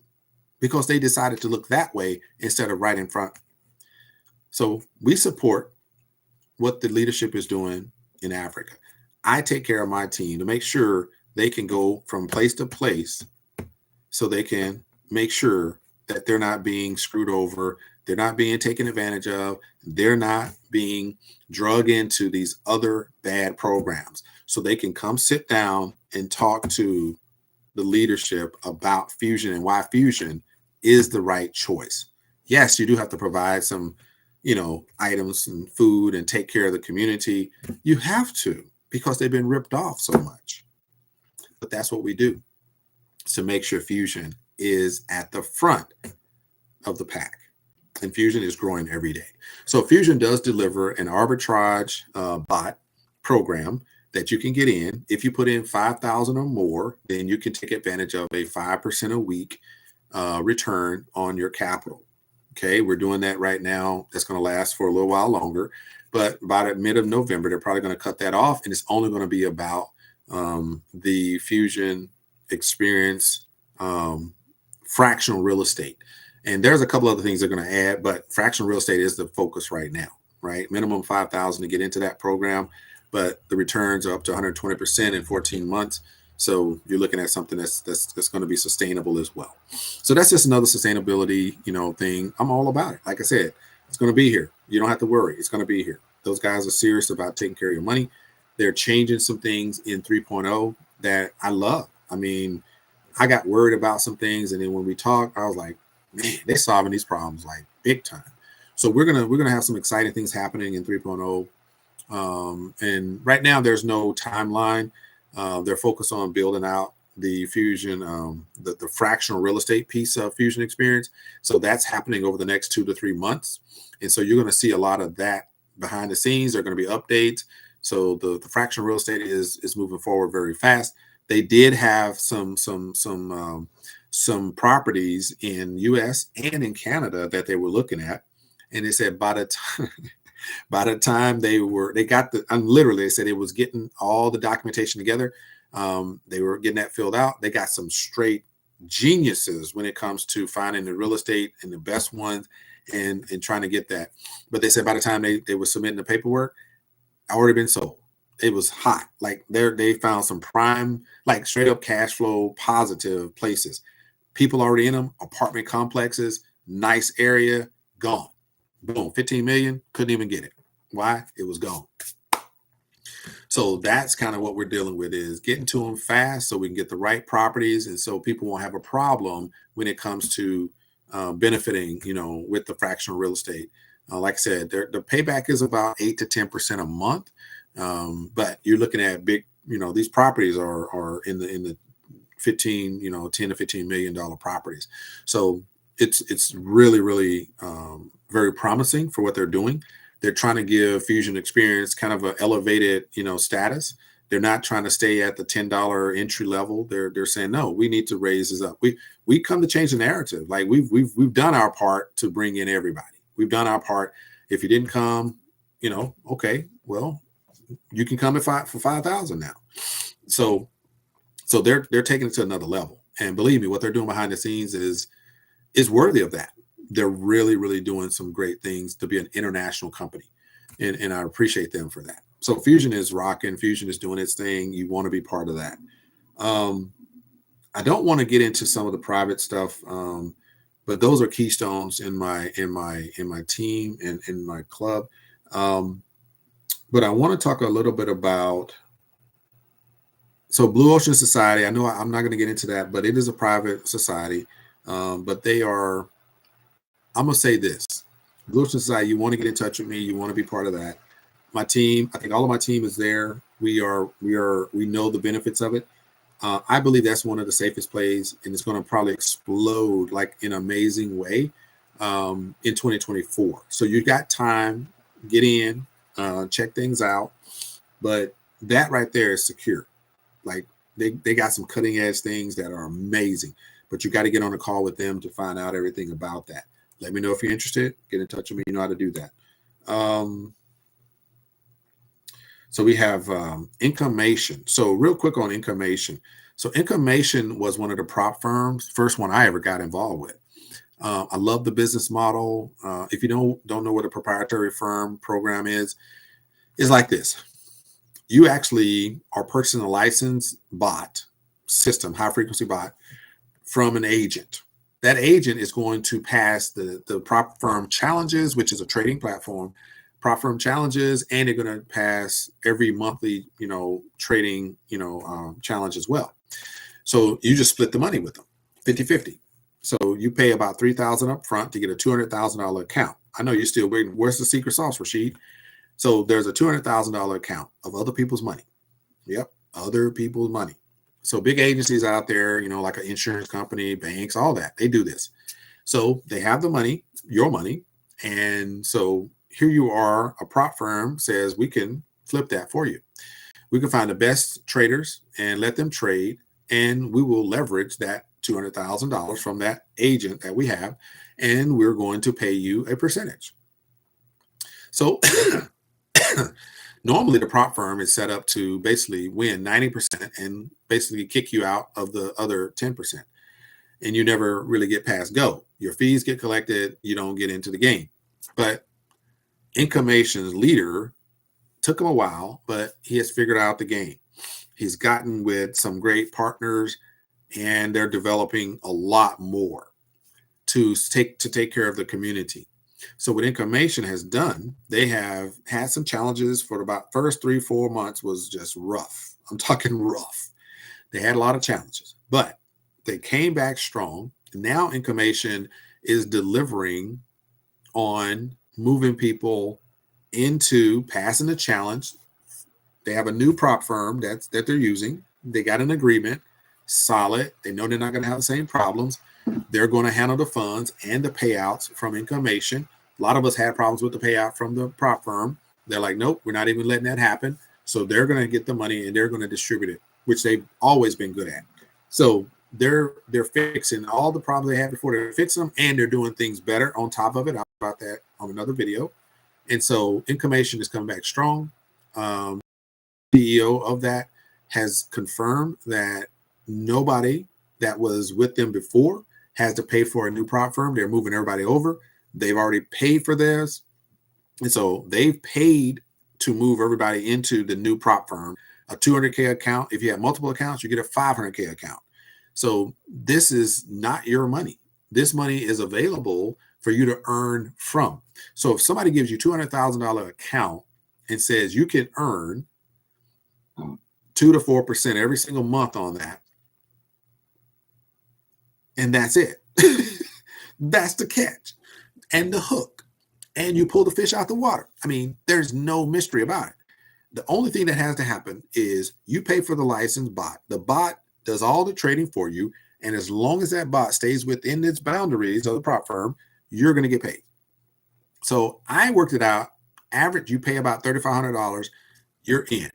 because they decided to look that way instead of right in front. So we support what the leadership is doing in Africa. I take care of my team to make sure they can go from place to place so they can make sure that they're not being screwed over. They're not being taken advantage of. They're not being drug into these other bad programs. So they can come sit down and talk to the leadership about Fusion and why Fusion is the right choice. Yes, you do have to provide some, items and food and take care of the community. You have to because they've been ripped off so much. But that's what we do to make sure Fusion is at the front of the pack. And Fusion is growing every day. So Fusion does deliver an arbitrage bot program that you can get in. If you put in 5,000 or more, then you can take advantage of a 5% a week return on your capital. Okay, we're doing that right now. That's going to last for a little while longer. But by the mid of November, they're probably going to cut that off. And it's only going to be about the Fusion Experience fractional real estate. And there's a couple other things they're going to add, but fractional real estate is the focus right now, right? Minimum 5,000 to get into that program, but the returns are up to 120% in 14 months. So you're looking at something that's going to be sustainable as well. So that's just another sustainability, thing. I'm all about it. Like I said, it's going to be here. You don't have to worry. It's going to be here. Those guys are serious about taking care of your money. They're changing some things in 3.0 that I love. I mean, I got worried about some things, and then when we talked, I was like, man, they're solving these problems like big time. So we're gonna have some exciting things happening in 3.0. And right now there's no timeline. They're focused on building out the Fusion, the fractional real estate piece of Fusion Experience. So that's happening over the next 2 to 3 months. And so you're going to see a lot of that behind the scenes. There are going to be updates. So the fractional real estate is moving forward very fast. They did have some properties in US and in Canada that they were looking at. And they said by the time they got literally, they said it was getting all the documentation together. They were getting that filled out. They got some straight geniuses when it comes to finding the real estate and the best ones and trying to get that. But they said by the time they were submitting the paperwork, I already been sold. it was hot. Like they found some prime, like straight up cash flow positive places. People already in them, apartment complexes, nice area, gone. Boom, 15 million, couldn't even get it. Why? It was gone. So that's kind of what we're dealing with, is getting to them fast so we can get the right properties, and so people won't have a problem when it comes to benefiting, with the fractional real estate. Like I said, the payback is about 8 to 10% a month, but you're looking at big. These properties are in the 15, 10 to 15 million dollar properties. So it's really, really very promising for what they're doing. They're trying to give Fusion Experience kind of an elevated, status. They're not trying to stay at the $10 entry level. They're saying, no, we need to raise this up. We come to change the narrative. Like we've done our part to bring in everybody. We've done our part. If you didn't come, okay, well, you can come for 5,000 now. So they're taking it to another level. And believe me, what they're doing behind the scenes is worthy of that. They're really, really doing some great things to be an international company. And I appreciate them for that. So Fusion is rocking. Fusion is doing its thing. You want to be part of that. I don't want to get into some of the private stuff, but those are keystones in my team and in my club. But I want to talk a little bit about, so Blue Ocean Society. I know I'm not going to get into that, but it is a private society. But they are, I'm going to say this, Blue Ocean Society, you want to get in touch with me. You want to be part of that. My team, I think all of my team is there. We know the benefits of it. I believe that's one of the safest plays, and it's going to probably explode like in an amazing way in 2024. So you got time, get in, check things out. But that right there is secure. Like they got some cutting edge things that are amazing, but you got to get on a call with them to find out everything about that. Let me know if you're interested. Get in touch with me. You know how to do that. So we have Incomation. So real quick on Incomation. So Incomation was one of the prop firms, first one I ever got involved with. I love the business model. If you don't know what a proprietary firm program is, it's like this. You actually are purchasing a licensed bot system, high frequency bot, from an agent. That agent is going to pass the prop firm challenges, which is a trading platform, prop firm challenges, and they're going to pass every monthly, trading, challenge as well. So you just split the money with them, 50-50. So you pay about $3,000 up front to get a $200,000 account. I know you're still waiting. Where's the secret sauce, Rashid? So there's a $200,000 account of other people's money. Yep, other people's money. So big agencies out there, like an insurance company, banks, all that, they do this. So they have the money, your money. And so here you are, a prop firm says, we can flip that for you. We can find the best traders and let them trade. And we will leverage that $200,000 from that agent that we have. And we're going to pay you a percentage. So normally the prop firm is set up to basically win 90% and basically kick you out of the other 10%. And you never really get past go. Your fees get collected. You don't get into the game. But Incomation's leader took him a while, but he has figured out the game. He's gotten with some great partners, and they're developing a lot more to take care of the community. So what Incomation has done, they have had some challenges for about first 3-4 months was just rough. I'm talking rough. They had a lot of challenges, but they came back strong. Now Incomation is delivering on moving people into passing the challenge. They have a new prop firm that they're using. They got an agreement, solid. They know they're not going to have the same problems. They're going to handle the funds and the payouts from Incomation. A lot of us had problems with the payout from the prop firm. They're like, nope, we're not even letting that happen. So they're going to get the money and they're going to distribute it, which they've always been good at. So they're fixing all the problems they had before. They're fixing them, and they're doing things better on top of it. I'll talk about that on another video. And so Incomation is coming back strong. CEO of that has confirmed that nobody that was with them before has to pay for a new prop firm. They're moving everybody over. They've already paid for theirs. And so they've paid to move everybody into the new prop firm. A 200K account, if you have multiple accounts, you get a 500K account. So this is not your money. This money is available for you to earn from. So if somebody gives you $200,000 account and says you can earn 2 to 4% every single month on that, and that's it. That's the catch and the hook. And you pull the fish out the water. I mean, there's no mystery about it. The only thing that has to happen is you pay for the licensed bot. The bot does all the trading for you. And as long as that bot stays within its boundaries of the prop firm, you're going to get paid. So I worked it out. Average, you pay about $3,500. You're in.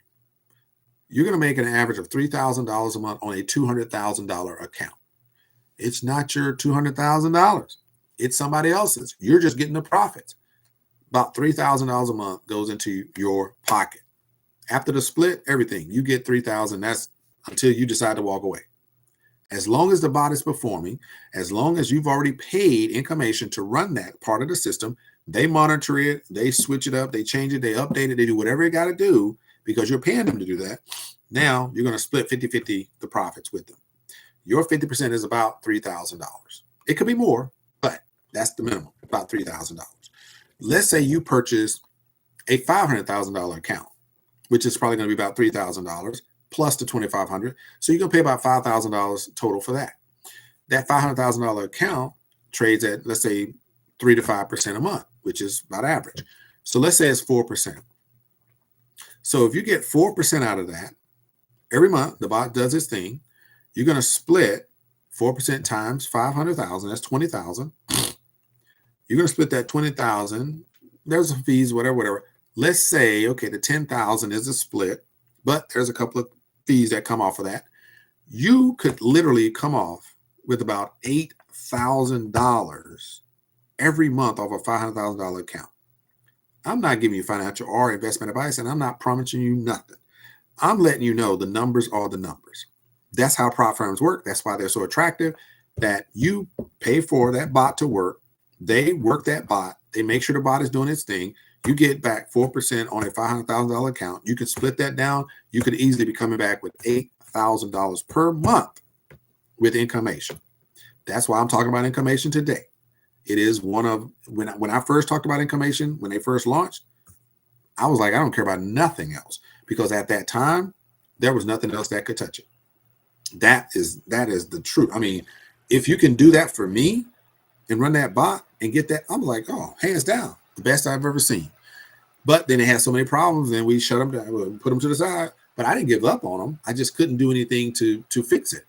You're going to make an average of $3,000 a month on a $200,000 account. It's not your $200,000. It's somebody else's. You're just getting the profits. About $3,000 a month goes into your pocket. After the split, everything, you get $3,000. That's until you decide to walk away. As long as the bot is performing, as long as you've already paid Incomation to run that part of the system, they monitor it, they switch it up, they change it, they update it, they do whatever they got to do because you're paying them to do that. Now you're going to split 50-50 the profits with them. Your 50% is about $3,000. It could be more, but that's the minimum, about $3,000. Let's say you purchase a $500,000 account, which is probably going to be about $3,000 plus the $2,500. So you're going to pay about $5,000 total for that. That $500,000 account trades at, let's say, 3 to 5% a month, which is about average. So let's say it's 4%. So if you get 4% out of that, every month the bot does its thing. You're going to split 4% times 500,000. That's 20,000. You're going to split that 20,000. There's some fees, whatever. Let's say, okay, the 10,000 is a split, but there's a couple of fees that come off of that. You could literally come off with about $8,000 every month off a $500,000 account. I'm not giving you financial or investment advice, and I'm not promising you nothing. I'm letting you know the numbers are the numbers. That's how prop firms work. That's why they're so attractive, that you pay for that bot to work. They work that bot. They make sure the bot is doing its thing. You get back 4% on a $500,000 account. You can split that down. You could easily be coming back with $8,000 per month with Incomation. That's why I'm talking about Incomation today. It is one of, when I first talked about Incomation, when they first launched, I was like, I don't care about nothing else, because at that time, there was nothing else that could touch it. That is the truth. I mean, if you can do that for me and run that bot and get that, I'm like, oh, hands down, the best I've ever seen. But then it had so many problems, and we shut them down, put them to the side. But I didn't give up on them. I just couldn't do anything to fix it.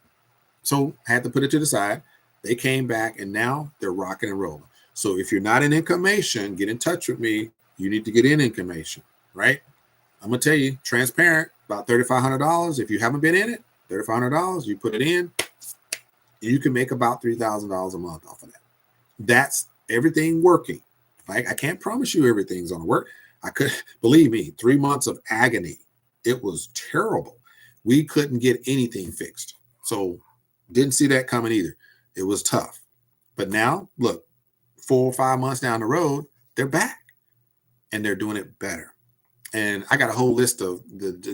So I had to put it to the side. They came back, and now they're rocking and rolling. So if you're not in Incomation, get in touch with me. You need to get in Incomation, right? I'm going to tell you, transparent, about $3,500. If you haven't been in it, $3,500, you put it in, you can make about $3,000 a month off of that. That's everything working. Like, I can't promise you everything's going to work. I could, believe me, 3 months of agony. It was terrible. We couldn't get anything fixed. So didn't see that coming either. It was tough. But now, look, 4 or 5 months down the road, they're back and they're doing it better. And I got a whole list of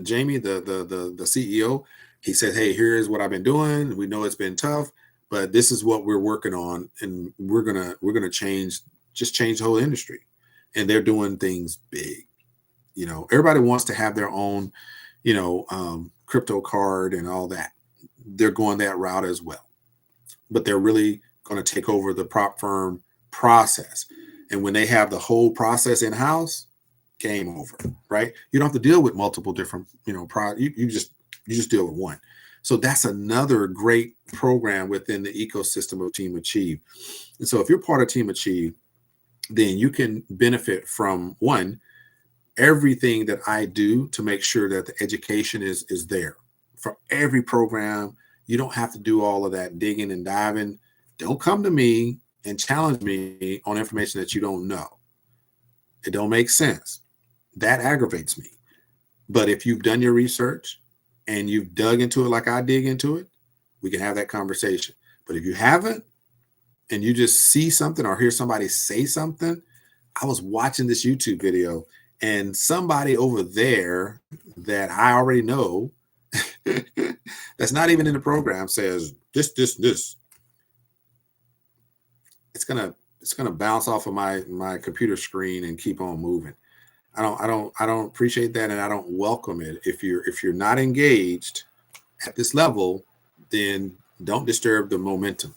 Jamie, the CEO. He said, hey, here's what I've been doing. We know it's been tough, but this is what we're working on. And we're gonna change the whole industry. And they're doing things big. You know, everybody wants to have their own, crypto card and all that. They're going that route as well. But they're really going to take over the prop firm process. And when they have the whole process in-house, game over, right? You don't have to deal with multiple different, you just deal with one. So that's another great program within the ecosystem of Team Achieve. And so if you're part of Team Achieve, then you can benefit from, one, everything that I do to make sure that the education is there for every program. You don't have to do all of that digging and diving. Don't come to me and challenge me on information that you don't know. It don't make sense. That aggravates me. But if you've done your research and you've dug into it like I dig into it, we can have that conversation. But if you haven't, and you just see something or hear somebody say something, I was watching this YouTube video and somebody over there that I already know that's not even in the program says this, it's gonna bounce off of my computer screen and keep on moving. I don't appreciate that, and I don't welcome it. If you're not engaged at this level, then don't disturb the momentum,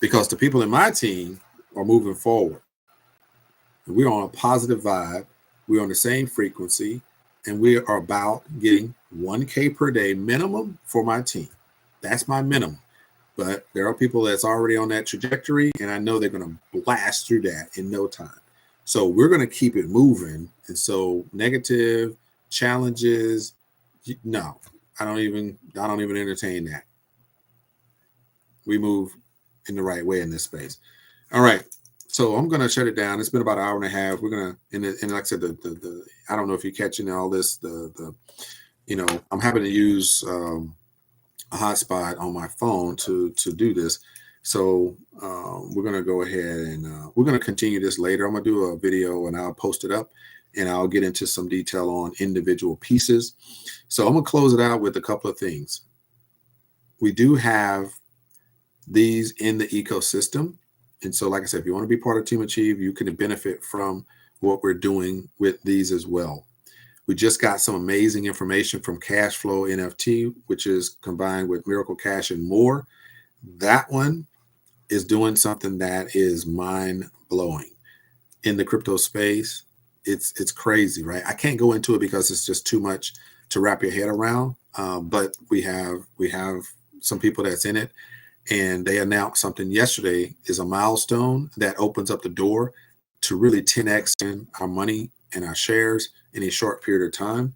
because the people in my team are moving forward. We're on a positive vibe. We're on the same frequency, and we are about getting 1K per day minimum for my team. That's my minimum. But there are people that's already on that trajectory, and I know they're going to blast through that in no time. So we're going to keep it moving. And so negative challenges, no, I don't even entertain that. We move in the right way in this space. All right. So I'm going to shut it down. It's been about an hour and a half. We're going to, and like I said, the I don't know if you're catching all this, I'm having to use a hotspot on my phone to do this. So we're going to go ahead and we're going to continue this later. I'm going to do a video and I'll post it up, and I'll get into some detail on individual pieces. So I'm going to close it out with a couple of things. We do have these in the ecosystem. And so, like I said, if you want to be part of Team Achieve, you can benefit from what we're doing with these as well. We just got some amazing information from Cashflow NFT, which is combined with Miracle Cash and more. That one is doing something that is mind-blowing in the crypto space. It's crazy, right? I can't go into it because it's just too much to wrap your head around. But we have some people that's in it, and they announced something yesterday is a milestone that opens up the door to really 10x in our money and our shares in a short period of time.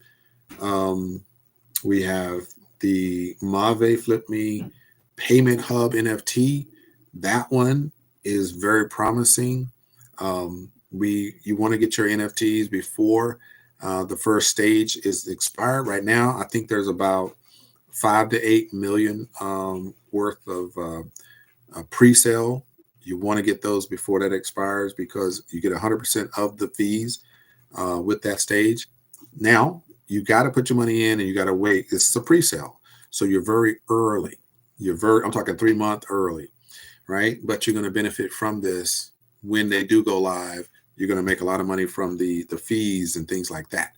We have the Maave Flip Me Payment Hub NFT. That one is very promising. You want to get your NFTs before the first stage is expired. Right now, I think there's about 5 to 8 million worth of pre-sale. You want to get those before that expires because you get 100% of the fees with that stage. Now, you got to put your money in and you got to wait. This is a pre-sale. So you're very early. I'm talking 3 months early, right? But you're going to benefit from this when they do go live. You're going to make a lot of money from the fees and things like that.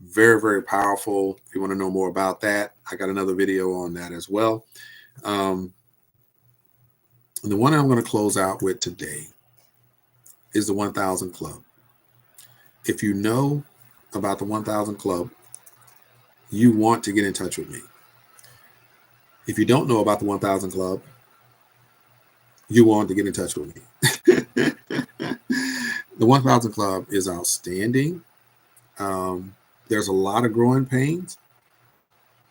Very, very powerful. If you want to know more about that, I got another video on that as well. And the one I'm going to close out with today is the 1000 Club. If you know about the 1000 Club, you want to get in touch with me. If you don't know about the 1000 Club, you want to get in touch with me. The 1000 Club is outstanding. There's a lot of growing pains.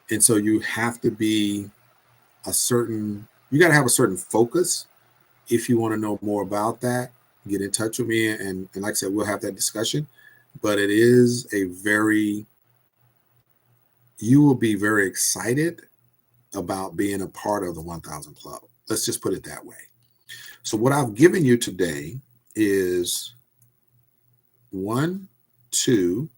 And so you have to be you got to have a certain focus. If you want to know more about that, get in touch with me. And like I said, we'll have that discussion. But it is you will be very excited about being a part of the 1000 Club. Let's just put it that way. So what I've given you today is 1, 2,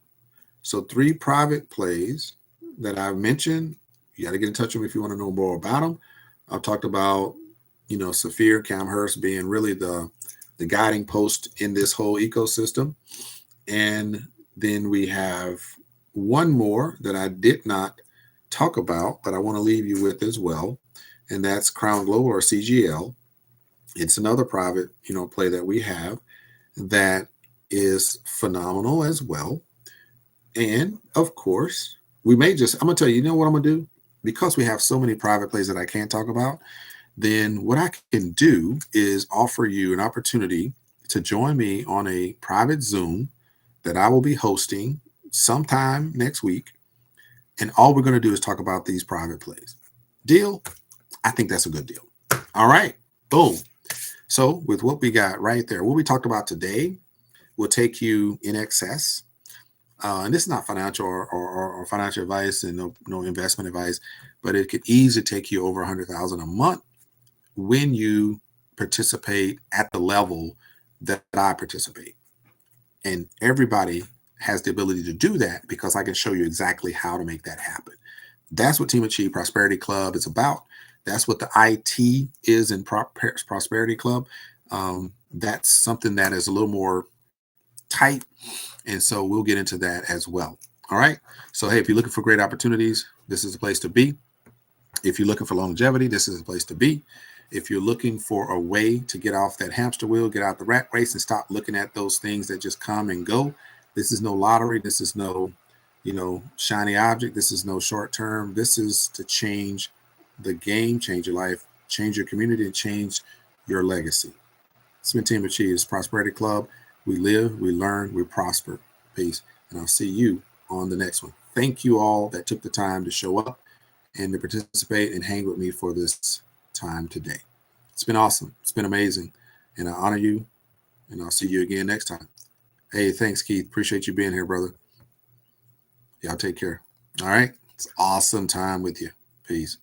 so 3 private plays that I've mentioned. You got to get in touch with me if you want to know more about them. I've talked about, Saphir Camhurst being really the guiding post in this whole ecosystem. And then we have one more that I did not talk about, but I want to leave you with as well. And that's Crown Global, or CGL. It's another private, play that we have that is phenomenal as well. And of course, I'm going to tell you, what I'm going to do? Because we have so many private plays that I can't talk about, then what I can do is offer you an opportunity to join me on a private Zoom that I will be hosting sometime next week. And all we're going to do is talk about these private plays. Deal? I think that's a good deal. All right. Boom. So with what we got right there, what we talked about today will take you in excess. And this is not financial or financial advice and no investment advice, but it could easily take you over $100,000 a month when you participate at the level that I participate. And everybody has the ability to do that because I can show you exactly how to make that happen. That's what Team Achieve Prosperity Club is about. That's what the IT is in Prosperity Club. That's something that is a little more tight. And so we'll get into that as well. All right. So, hey, if you're looking for great opportunities, this is the place to be. If you're looking for longevity, this is the place to be. If you're looking for a way to get off that hamster wheel, get out the rat race and stop looking at those things that just come and go. This is no lottery. This is no, shiny object. This is no short term. This is to change the game, change your life, change your community, and change your legacy. It's been Team Achieve's Prosperity Club. We live, we learn, we prosper. Peace. And I'll see you on the next one. Thank you all that took the time to show up and to participate and hang with me for this time today. It's been awesome. It's been amazing. And I honor you. And I'll see you again next time. Hey, thanks, Keith. Appreciate you being here, brother. Y'all take care. All right. It's awesome time with you. Peace.